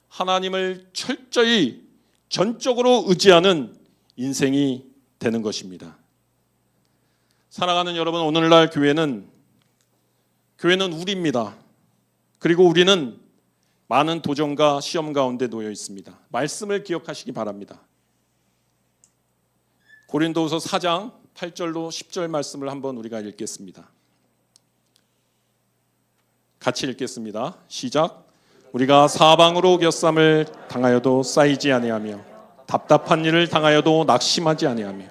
하나님을 철저히 전적으로 의지하는 인생이 되는 것입니다. 사랑하는 여러분, 오늘날 교회는 우리입니다. 그리고 우리는 많은 도전과 시험 가운데 놓여 있습니다. 말씀을 기억하시기 바랍니다. 고린도후서 4장 8절로 10절 말씀을 한번 우리가 읽겠습니다. 같이 읽겠습니다. 시작. 우리가 사방으로 겨쌈을 당하여도 쌓이지 아니하며 답답한 일을 당하여도 낙심하지 아니하며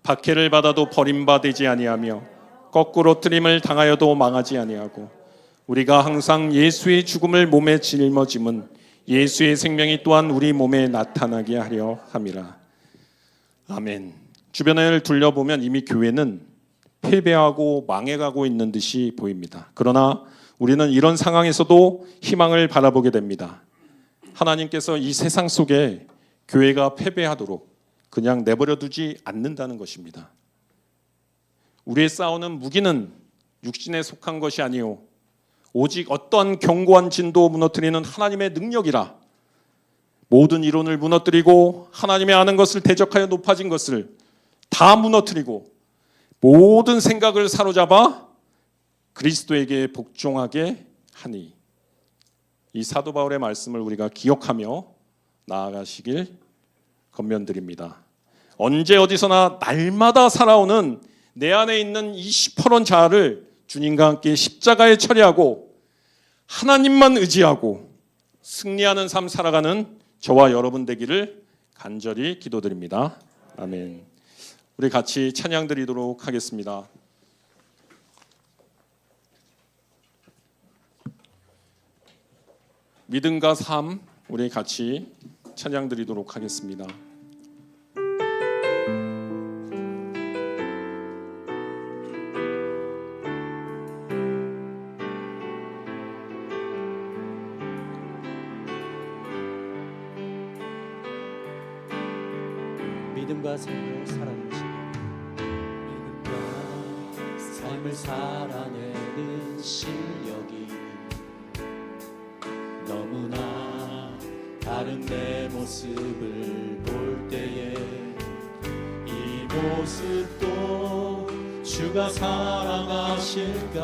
박해를 받아도 버림받지 아니하며 거꾸로 뜨림을 당하여도 망하지 아니하고 우리가 항상 예수의 죽음을 몸에 짊어짐은 예수의 생명이 또한 우리 몸에 나타나게 하려 함이라. 아멘. 주변을 둘러보면 이미 교회는 패배하고 망해가고 있는 듯이 보입니다. 그러나 우리는 이런 상황에서도 희망을 바라보게 됩니다. 하나님께서 이 세상 속에 교회가 패배하도록 그냥 내버려 두지 않는다는 것입니다. 우리의 싸우는 무기는 육신에 속한 것이 아니요 오직 어떠한 견고한 진도 무너뜨리는 하나님의 능력이라. 모든 이론을 무너뜨리고 하나님의 아는 것을 대적하여 높아진 것을 다 무너뜨리고 모든 생각을 사로잡아 그리스도에게 복종하게 하니. 이 사도 바울의 말씀을 우리가 기억하며 나아가시길 권면드립니다. 언제 어디서나 날마다 살아오는 내 안에 있는 이 시퍼런 자아를 주님과 함께 십자가에 처리하고 하나님만 의지하고 승리하는 삶 살아가는 저와 여러분 되기를 간절히 기도드립니다. 아멘. 우리 같이 찬양 드리도록 하겠습니다. 믿음과 삶, 우리 같이 찬양 드리도록 하겠습니다. 믿음과 삶을 살아내시고 믿음과 삶을 살아내는 실력이 너무나 다른 내 모습을 볼 때에 이 모습도 주가 사랑하실까.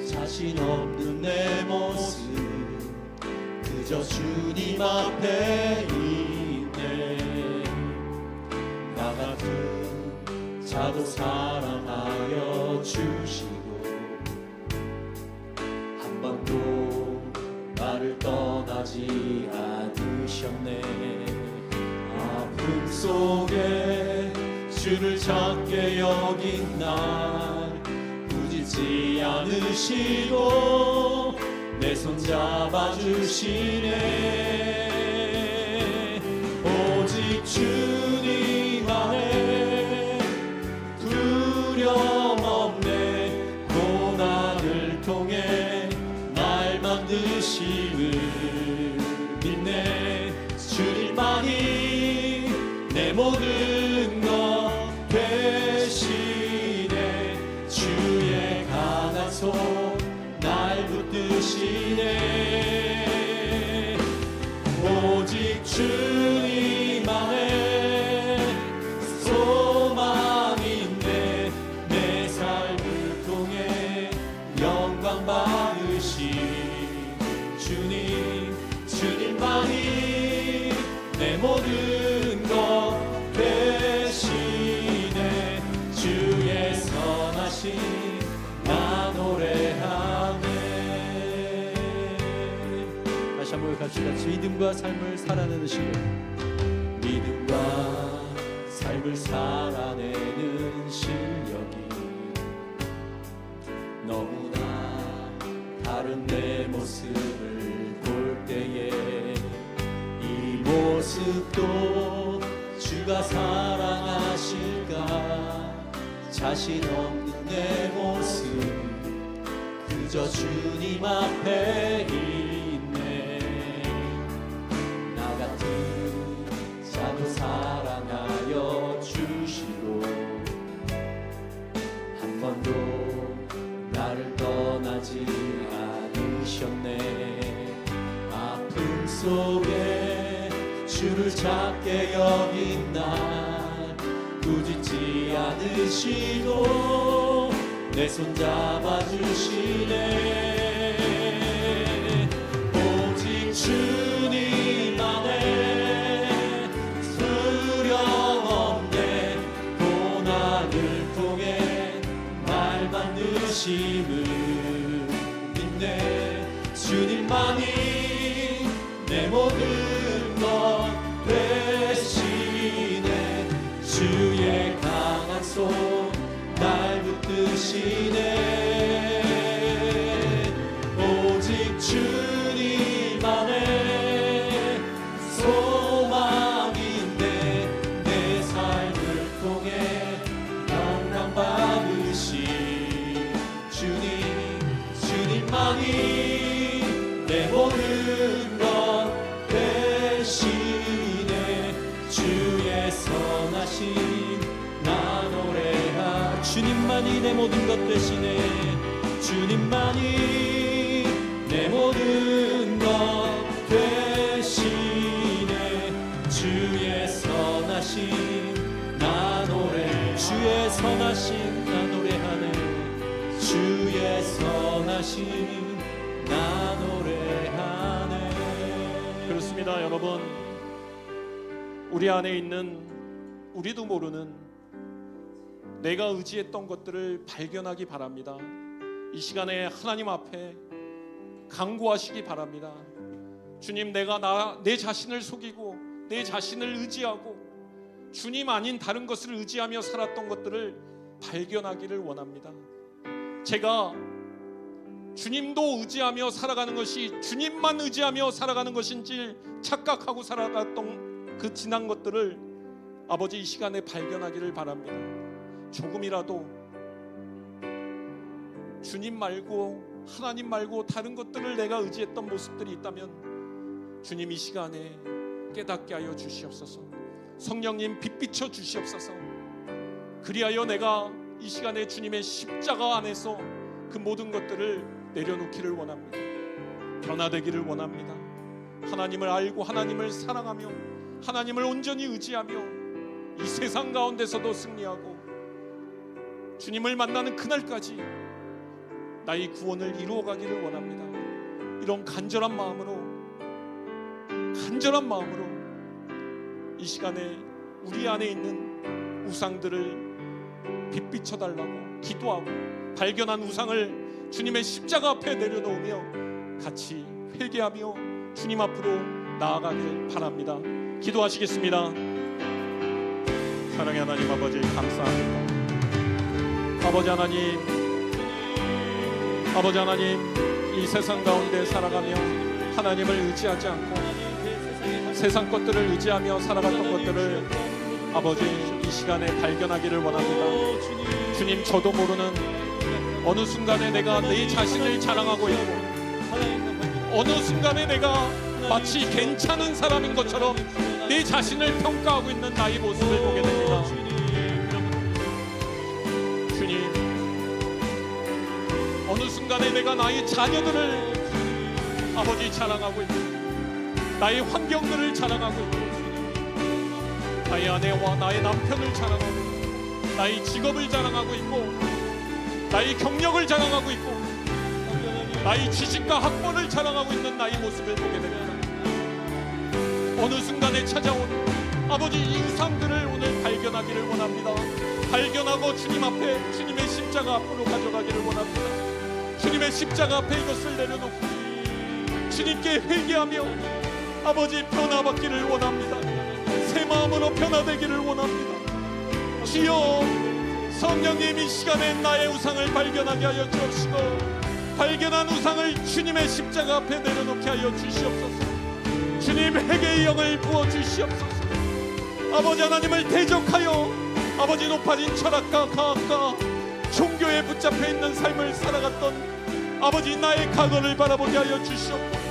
자신 없는 내 모습 그저 주님 앞에 있네. 나 같은 자도 사랑하여 주시고 한 번도 나를 떠나지 않으셨네. 아픔 속에 주를 찾게 여긴 날 부짖지 않으시고 내 손 잡아주시네. 오직 주님 안에 두려움 없네. 고난을 통해 날 만드심을 믿네. 주님만이 내 모든 것 되시네. 주의 강한 손 날 붙드시네. 오직 주님 안에 소망인데 내 삶을 통해 영광 받으신 주님. 주님만이 내 모든 것 되시네. 주의 선하심 나 노래하네. 다시 한번 갑시다. 믿음과 삶을 살아내는 시간. 믿음과 삶을 살아내는 실력이 너무나 다른 내 모습을 볼 때에 이 모습도 주가 사랑하실까. 자신 없는 내 모습 그저 주님 앞에 있네. 나 같은 자도 사랑하여 주시고 한 번도 나를 떠나지 않으셨네. 아픔 속에 주를 찾게 여긴 날 부짖지 않으시고 내 손 잡아주시네. 오직 주님 안에 두려움 없네. 고난을 통해 날 만드심을 믿네. 주님만이 내 모든 것 되시네. 주의 강한 손 날 붙드 주님만이 내 모든 것 대신에 주의 선하심 나 노래하 주님만이 내 모든 것 대신에 주님만이 내 모든 것 대신에 주의 선하심 나 노래 주의 선하심 나 노래하네 주의 선하심 나 노래하네. 그렇습니다, 여러분. 우리 안에 있는 우리도 모르는 내가 의지했던 것들을 발견하기 바랍니다. 이 시간에 하나님 앞에 간구하시기 바랍니다. 주님, 내가 내 자신을 속이고 내 자신을 의지하고 주님 아닌 다른 것을 의지하며 살았던 것들을 발견하기를 원합니다. 제가 주님도 의지하며 살아가는 것이 주님만 의지하며 살아가는 것인지 착각하고 살아갔던 그 지난 것들을 아버지 이 시간에 발견하기를 바랍니다. 조금이라도 주님 말고 하나님 말고 다른 것들을 내가 의지했던 모습들이 있다면 주님 이 시간에 깨닫게 하여 주시옵소서. 성령님 빛비춰 주시옵소서. 그리하여 내가 이 시간에 주님의 십자가 안에서 그 모든 것들을 내려놓기를 원합니다. 변화되기를 원합니다. 하나님을 알고 하나님을 사랑하며 하나님을 온전히 의지하며 이 세상 가운데서도 승리하고 주님을 만나는 그날까지 나의 구원을 이루어가기를 원합니다. 이런 간절한 마음으로 이 시간에 우리 안에 있는 우상들을 빛비춰 달라고 기도하고 발견한 우상을 주님의 십자가 앞에 내려놓으며 같이 회개하며 주님 앞으로 나아가길 바랍니다. 기도하시겠습니다. 사랑의 하나님 아버지, 감사합니다. 아버지 하나님, 이 세상 가운데 살아가며 하나님을 의지하지 않고 세상 것들을 의지하며 살아갔던 것들을 아버지 이 시간에 발견하기를 원합니다. 주님, 저도 모르는 어느 순간에 내가 내 자신을 자랑하고 있고 어느 순간에 내가 마치 괜찮은 사람인 것처럼 내 자신을 평가하고 있는 나의 모습을 보게 됩니다. 주님, 어느 순간에 내가 나의 자녀들을 아버지 자랑하고 있고 나의 환경들을 자랑하고 있고 나의 아내와 나의 남편을 자랑하고 있고 나의 직업을 자랑하고 있고 나의 경력을 자랑하고 있고 나의 지식과 학벌을 자랑하고 있는 나의 모습을 보게 됩니다. 어느 순간에 찾아온 아버지 이 우상들을 오늘 발견하기를 원합니다. 발견하고 주님 앞에 주님의 십자가 앞으로 가져가기를 원합니다. 주님의 십자가 앞에 이것을 내려놓고 주님께 회개하며 아버지 변화받기를 원합니다. 새 마음으로 변화되기를 원합니다. 주여, 성령님 이 시간에 나의 우상을 발견하게 하여 주옵시고 발견한 우상을 주님의 십자가 앞에 내려놓게 하여 주시옵소서. 주님, 회개의 영을 부어 주시옵소서. 아버지 하나님을 대적하여 아버지 높아진 철학과 과학과 종교에 붙잡혀 있는 삶을 살아갔던 아버지 나의 과거를 바라보게 하여 주시옵소서.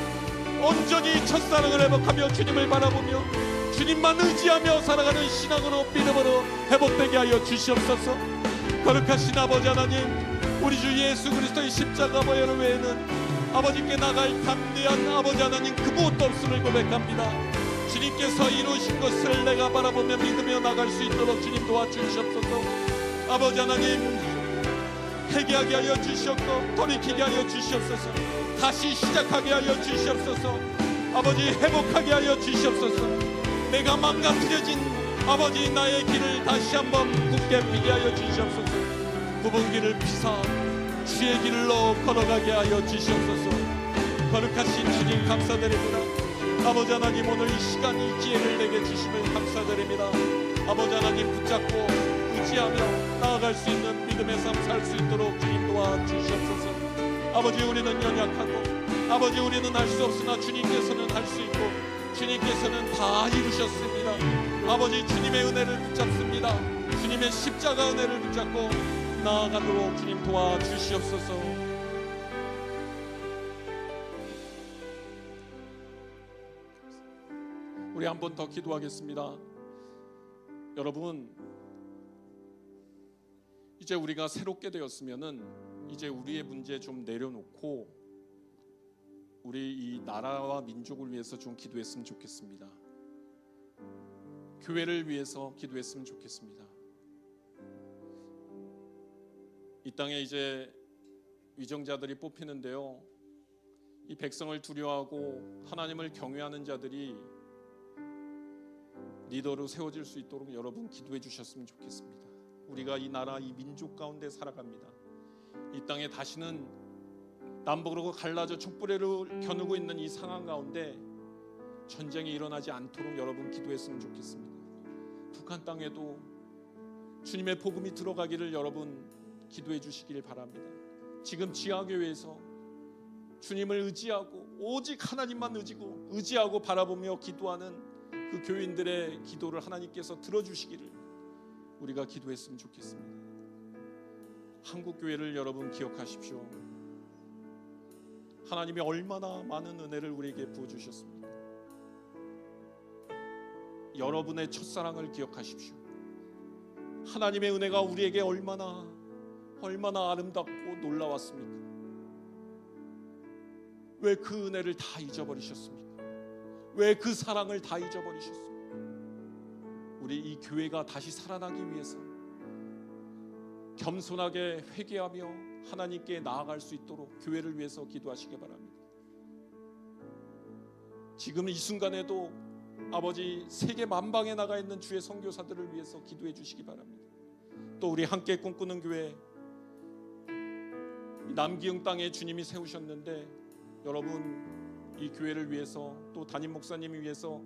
온전히 첫사랑을 회복하며 주님을 바라보며 주님만 의지하며 살아가는 신앙으로 믿음으로 회복되게 하여 주시옵소서. 거룩하신 아버지 하나님, 우리 주 예수 그리스도의 십자가 보혈 외에는 아버지께 나갈 담대한 아버지 하나님 그 무엇도 없음을 고백합니다. 주님께서 이루신 것을 내가 바라보며 믿으며 나갈 수 있도록 주님 도와주시옵소서. 아버지 하나님, 회개하게 하여 주시옵고 돌이키게 하여 주시옵소서. 다시 시작하게 하여 주시옵소서. 아버지, 회복하게 하여 주시옵소서. 내가 망가뜨려진 아버지 나의 길을 다시 한번 굳게 피게 하여 주시옵소서. 굽은 길을 피사 주의 길로 걸어가게 하여 주시옵소서. 거룩하신 주님 감사드립니다. 아버지 하나님, 오늘 이 시간 이 기회를 내게 주심을 감사드립니다. 아버지 하나님, 붙잡고 의지하며 나아갈 수 있는 믿음의 삶 살 수 있도록 주님 도와주시옵소서. 아버지, 우리는 연약하고 아버지 우리는 할 수 없으나 주님께서는 할 수 있고 주님께서는 다 이루셨습니다. 아버지, 주님의 은혜를 붙잡습니다. 주님의 십자가 은혜를 붙잡고 나아가도록 주님 도와주시옵소서. 우리 한 번 더 기도하겠습니다. 여러분, 이제 우리가 새롭게 되었으면은 이제 우리의 문제 좀 내려놓고 우리 이 나라와 민족을 위해서 좀 기도했으면 좋겠습니다. 교회를 위해서 기도했으면 좋겠습니다. 이 땅에 이제 위정자들이 뽑히는데요, 이 백성을 두려워하고 하나님을 경외하는 자들이 리더로 세워질 수 있도록 여러분 기도해 주셨으면 좋겠습니다. 우리가 이 나라, 이 민족 가운데 살아갑니다. 이 땅에 다시는 남북으로 갈라져 촛불을 겨누고 있는 이 상황 가운데 전쟁이 일어나지 않도록 여러분 기도했으면 좋겠습니다. 북한 땅에도 주님의 복음이 들어가기를 여러분 기도해 주시길 바랍니다. 지금 지하교회에서 주님을 의지하고 오직 하나님만 의지하고 바라보며 기도하는 그 교인들의 기도를 하나님께서 들어주시기를 우리가 기도했으면 좋겠습니다. 한국교회를 여러분 기억하십시오. 하나님이 얼마나 많은 은혜를 우리에게 부어주셨습니까? 여러분의 첫사랑을 기억하십시오. 하나님의 은혜가 우리에게 얼마나 아름답고 놀라웠습니까? 왜 그 은혜를 다 잊어버리셨습니까? 왜 그 사랑을 다 잊어버리셨습니까? 우리 이 교회가 다시 살아나기 위해서 겸손하게 회개하며 하나님께 나아갈 수 있도록 교회를 위해서 기도하시기 바랍니다. 지금 이 순간에도 아버지 세계 만방에 나가 있는 주의 선교사들을 위해서 기도해 주시기 바랍니다. 또 우리 함께 꿈꾸는 교회, 남기흥 땅에 주님이 세우셨는데 여러분 이 교회를 위해서 또 담임 목사님을 위해서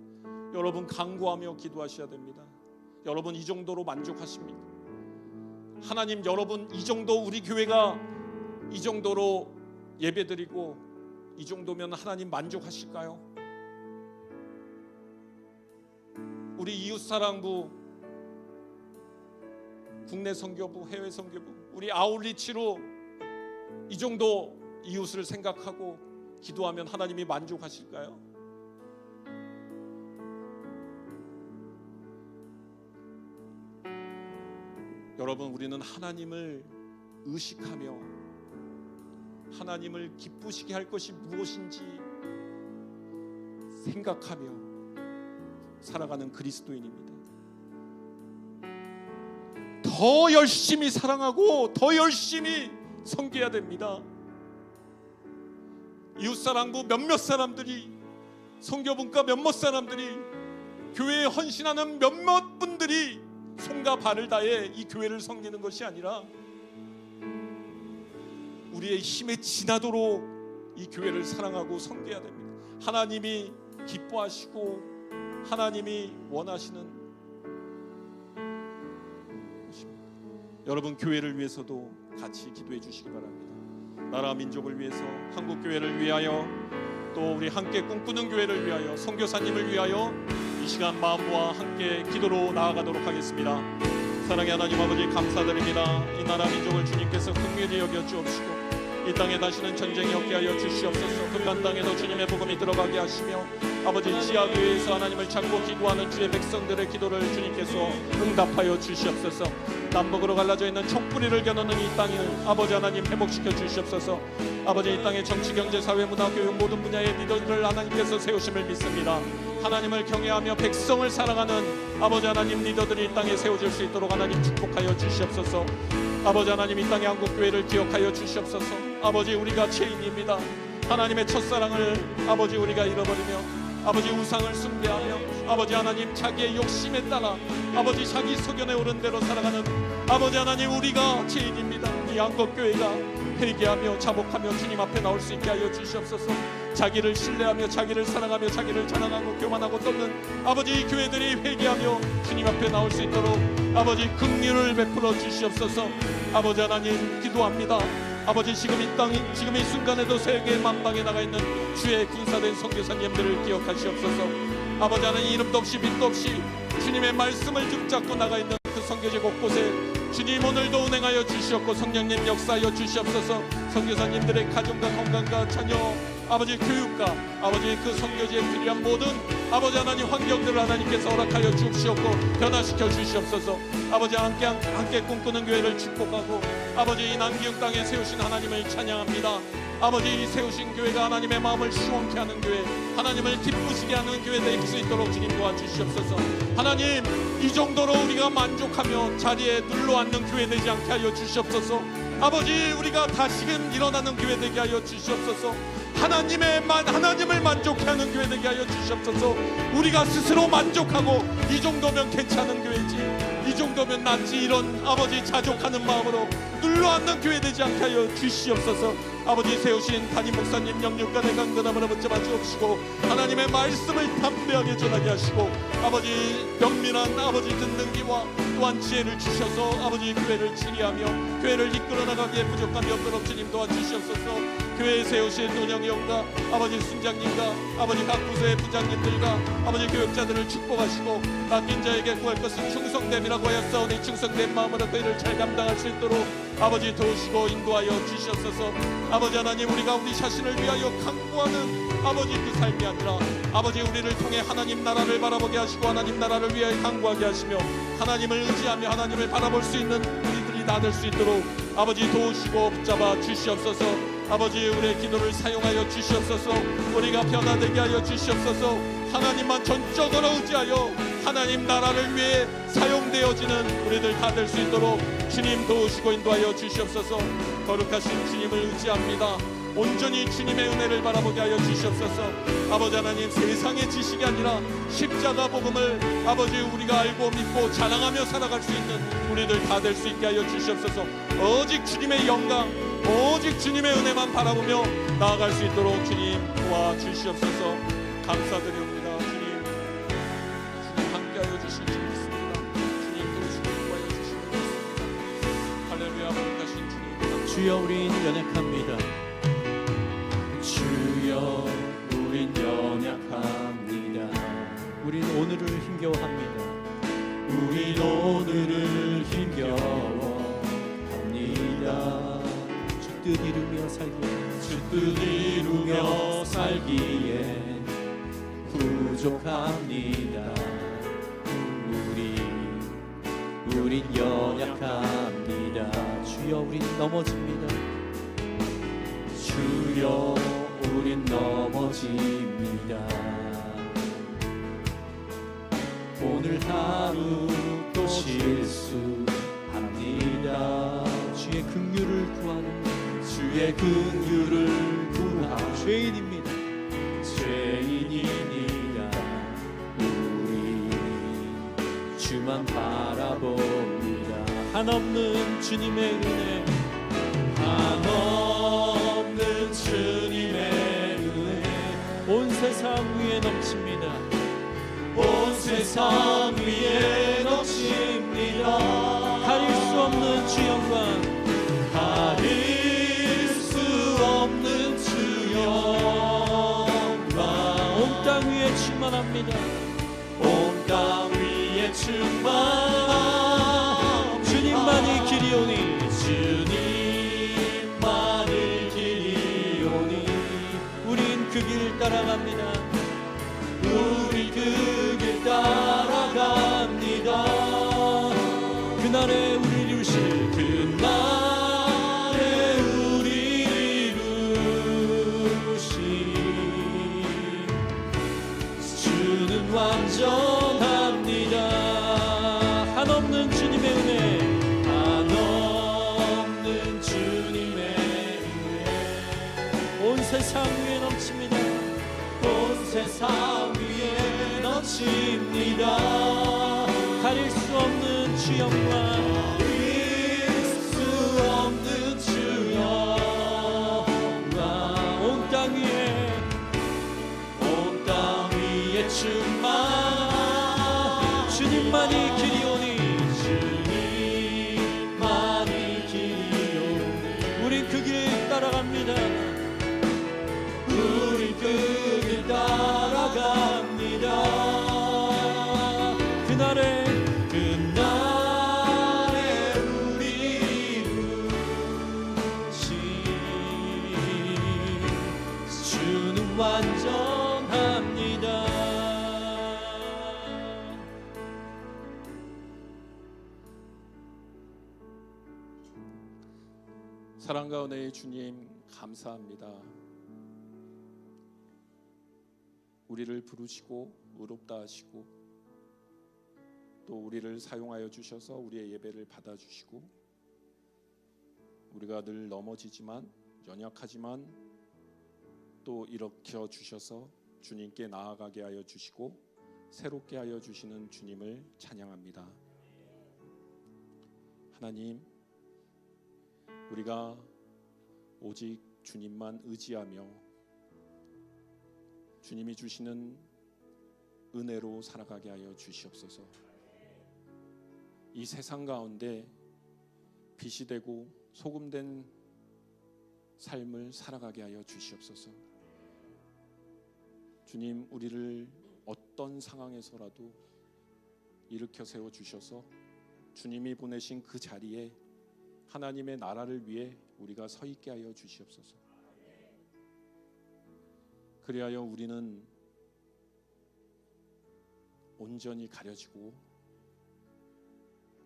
여러분 간구하며 기도하셔야 됩니다. 여러분 이 정도로 만족하십니까? 하나님, 여러분 이 정도 우리 교회가 이 정도로 예배드리고 이 정도면 하나님 만족하실까요? 우리 이웃사랑부, 국내 선교부, 해외 선교부, 우리 아울리치로 이 정도 이웃을 생각하고 기도하면 하나님이 만족하실까요? 여러분, 우리는 하나님을 의식하며 하나님을 기쁘시게 할 것이 무엇인지 생각하며 살아가는 그리스도인입니다. 더 열심히 사랑하고 더 열심히 섬겨야 됩니다. 이웃사랑부 몇몇 사람들이, 선교분과 몇몇 사람들이, 교회에 헌신하는 몇몇 분들이 손과 발을 다해 이 교회를 섬기는 것이 아니라 우리의 힘에 지나도록 이 교회를 사랑하고 섬겨야 됩니다. 하나님이 기뻐하시고 하나님이 원하시는 것입니다. 여러분, 교회를 위해서도 같이 기도해 주시기 바랍니다. 나라 민족을 위해서, 한국교회를 위하여, 또 우리 함께 꿈꾸는 교회를 위하여, 선교사님을 위하여 이 시간 마음과 함께 기도로 나아가도록 하겠습니다. 사랑의 하나님 아버지, 감사드립니다. 이 나라 민족을 주님께서 긍휼히 여겨 주옵시고 이 땅에 다시는 전쟁이 없게 하여 주시옵소서. 북한 땅에도 주님의 복음이 들어가게 하시며 아버지, 지하교회에서 하나님을 찾고 기도하는 주의 백성들의 기도를 주님께서 응답하여 주시옵소서. 남북으로 갈라져 있는 촛불이를 겨누는 이 땅을 아버지 하나님 회복시켜 주시옵소서. 아버지, 이 땅의 정치, 경제, 사회, 문화, 교육 모든 분야의 리더들을 하나님께서 세우심을 믿습니다. 하나님을 경외하며 백성을 사랑하는 아버지 하나님 리더들이 이 땅에 세워질 수 있도록 하나님 축복하여 주시옵소서. 아버지 하나님, 이 땅의 한국교회를 기억하여 주시옵소서. 아버지, 우리가 죄인입니다. 하나님의 첫사랑을 아버지 우리가 잃어버리며 아버지 우상을 숭배하며 아버지 하나님 자기의 욕심에 따라 아버지 자기 소견에 오른 대로 살아가는 아버지 하나님, 우리가 죄인입니다. 이 한국교회가 회개하며 자복하며 주님 앞에 나올 수 있게 하여 주시옵소서. 자기를 신뢰하며 자기를 사랑하며 자기를 자랑하고 교만하고 떠는 아버지 이 교회들이 회개하며 주님 앞에 나올 수 있도록 아버지 긍휼을 베풀어 주시옵소서. 아버지 하나님, 기도합니다. 아버지, 지금 이 땅, 지금 이 순간에도 세계 만방에 나가 있는 주의 군사된 선교사님들을 기억하시옵소서. 아버지 하나님, 이름도 없이 빛도 없이 주님의 말씀을 붙잡고 나가 있는 그 선교지 곳곳에 주님 오늘도 운행하여 주시옵고 성령님 역사하여 주시옵소서. 선교사님들의 가정과 건강과 자녀, 아버지 교육과 아버지 그 선교지에 필요한 모든 아버지 하나님 환경들을 하나님께서 허락하여 주시옵고 변화시켜 주시옵소서. 아버지 함께 꿈꾸는 교회를 축복하고 아버지 이 남기흥 땅에 세우신 하나님을 찬양합니다. 아버지 이 세우신 교회가 하나님의 마음을 시원케 하는 교회, 하나님을 기쁘시게 하는 교회 될 수 있도록 주님 도와주시옵소서. 하나님 이 정도로 우리가 만족하며 자리에 눌러앉는 교회 되지 않게 하여 주시옵소서. 아버지 우리가 다시금 일어나는 교회 되게 하여 주시옵소서. 하나님을 만족해 하는 교회 되게 하여 주시옵소서. 우리가 스스로 만족하고 이 정도면 괜찮은 교회지, 이 정도면 낫지, 이런 아버지 자족하는 마음으로 눌러앉는 교회 되지 않게 하여 주시옵소서. 아버지 세우신 담임 목사님 영육간의 강건함으로 붙잡아 주옵시고 하나님의 말씀을 담대하게 전하게 하시고 아버지 명민한 아버지 듣는 귀와 또한 지혜를 주셔서 아버지 교회를 치리하며 교회를 이끌어 나가기에 부족함이 없도록 주님 도와주시옵소서. 교회에 세우신 운영위원과 아버지 순장님과 아버지 각 부서의 부장님들과 아버지 교육자들을 축복하시고 맡긴 자에게 구할 것은 충성됨이라고 하였사오니 충성된 마음으로 그 일을 잘 감당할 수 있도록 아버지 도우시고 인도하여 주시옵소서. 아버지 하나님 우리가 우리 자신을 위하여 강구하는 아버지 그 삶이 아니라 아버지 우리를 통해 하나님 나라를 바라보게 하시고 하나님 나라를 위하여 강구하게 하시며 하나님을 의지하며 하나님을 바라볼 수 있는 우리들이 다 될 수 있도록 아버지 도우시고 붙잡아 주시옵소서. 아버지 우리의 기도를 사용하여 주시옵소서. 우리가 변화되게 하여 주시옵소서. 하나님만 전적으로 의지하여 하나님 나라를 위해 사용되어지는 우리들 다 될 수 있도록 주님 도우시고 인도하여 주시옵소서. 거룩하신 주님을 의지합니다. 온전히 주님의 은혜를 바라보게 하여 주시옵소서. 아버지 하나님 세상의 지식이 아니라 십자가 복음을 아버지 우리가 알고 믿고 자랑하며 살아갈 수 있는 우리들 다 될 수 있게 하여 주시옵소서. 오직 주님의 영광 오직 주님의 은혜만 바라보며 나아갈 수 있도록 주님 도와주시옵소서. 감사드립니다. 주님 함께하여 주실 줄 믿습니다. 주님 도우시고 인도하여 주시길 믿습니다. 할렐루야. 거룩하신 주님 감사합니다. 주여 우린 연약합니다. 주여 우린 연약합니다. 우린 오늘을 힘겨워합니다. 우린 오늘을 힘겨워합니다. 주 뜻 이루며 살기에 주 뜻 이루며 살기에 부족합니다. 우린 연약합니다. 주여 우린 넘어집니다. 주여 우린 넘어집니다. 오늘 하루 또 실수합니다. 주의 긍휼을 구하는 주의 긍휼을 구하는 죄인입니다. 죄인입니다. 우리 주만 바라봅니다. 한없는 주님의 은혜 한없는 주님의 은혜 온 세상 위에 넘칩니다. 온 세상 위에 넘칩니다. 가릴 수 없는 주 영광 가릴 수 없는 주 영광 온 땅 위에 충만합니다. 온 땅 위에 충만 주님만이 길이 오니 주님만이 길이 오니 우린 그 길 따라갑니다. 우리 그 길 따라갑니다. 그날에 우리 이루실 그날에 우리 이루시 주는 완전합니다. 한없는 주님의 은혜 한없는 주님의 은혜 온 세상 위에 넘칩니다. 온 세상 위에 넘칩니다. 가릴 수 없는 주 영광 가릴 수 없는 주 영광 온 땅 위에 온 땅 위에 충만 주님만이 길이 오니 주님만이 길이 오니 우린 그 길 따라갑니다. 우리 그 길 따라갑니다. 사랑과 은혜의 주님 감사합니다. 우리를 부르시고 의롭다 하시고 또 우리를 사용하여 주셔서 우리의 예배를 받아주시고 우리가 늘 넘어지지만 연약하지만 또 일으켜 주셔서 주님께 나아가게 하여 주시고 새롭게 하여 주시는 주님을 찬양합니다. 하나님, 우리가 오직 주님만 의지하며 주님이 주시는 은혜로 살아가게 하여 주시옵소서. 이 세상 가운데 빛이 되고 소금된 삶을 살아가게 하여 주시옵소서. 주님, 우리를 어떤 상황에서라도 일으켜 세워 주셔서 주님이 보내신 그 자리에 하나님의 나라를 위해 우리가 서 있게 하여 주시옵소서. 그리하여 우리는 온전히 가려지고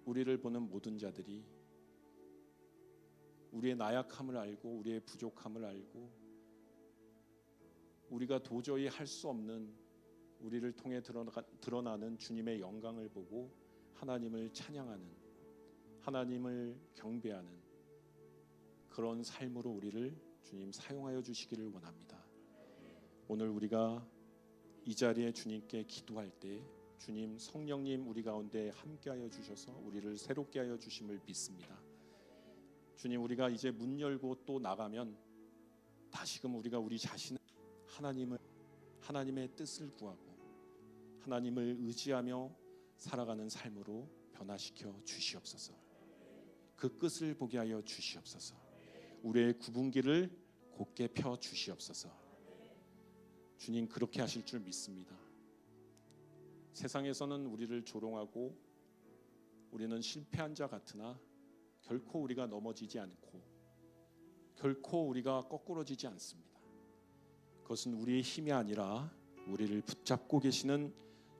우리를 보는 모든 자들이 우리의 나약함을 알고 우리의 부족함을 알고 우리가 도저히 할 수 없는 우리를 통해 드러나는 주님의 영광을 보고 하나님을 찬양하는, 하나님을 경배하는 그런 삶으로 우리를 주님 사용하여 주시기를 원합니다. 오늘 우리가 이 자리에 주님께 기도할 때 주님, 성령님 우리 가운데 함께하여 주셔서 우리를 새롭게 하여 주심을 믿습니다. 주님, 우리가 이제 문 열고 또 나가면 다시금 우리가 우리 자신을 하나님의 뜻을 구하고 하나님을 의지하며 살아가는 삶으로 변화시켜 주시옵소서. 그 끝을 보게 하여 주시옵소서. 우리의 구분기를 곧게 펴 주시옵소서. 주님, 그렇게 하실 줄 믿습니다. 세상에서는 우리를 조롱하고 우리는 실패한 자 같으나 결코 우리가 넘어지지 않고 결코 우리가 거꾸러지지 않습니다. 그것은 우리의 힘이 아니라 우리를 붙잡고 계시는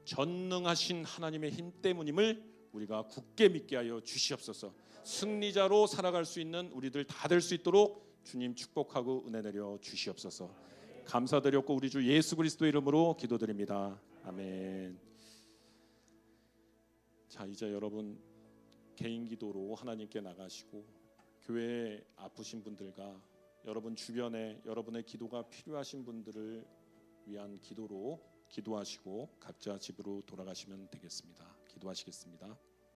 전능하신 하나님의 힘 때문임을 우리가 굳게 믿게 하여 주시옵소서. 승리자로 살아갈 수 있는 우리들 다 될 수 있도록 주님 축복하고 은혜 내려 주시옵소서. 감사드렸고 우리 주 예수 그리스도 이름으로 기도드립니다. 아멘. 자, 이제 여러분 개인 기도로 하나님께 나가시고 교회에 아프신 분들과 여러분 주변에 여러분의 기도가 필요하신 분들을 위한 기도로 기도하시고 각자 집으로 돌아가시면 되겠습니다. 기도하시겠습니다.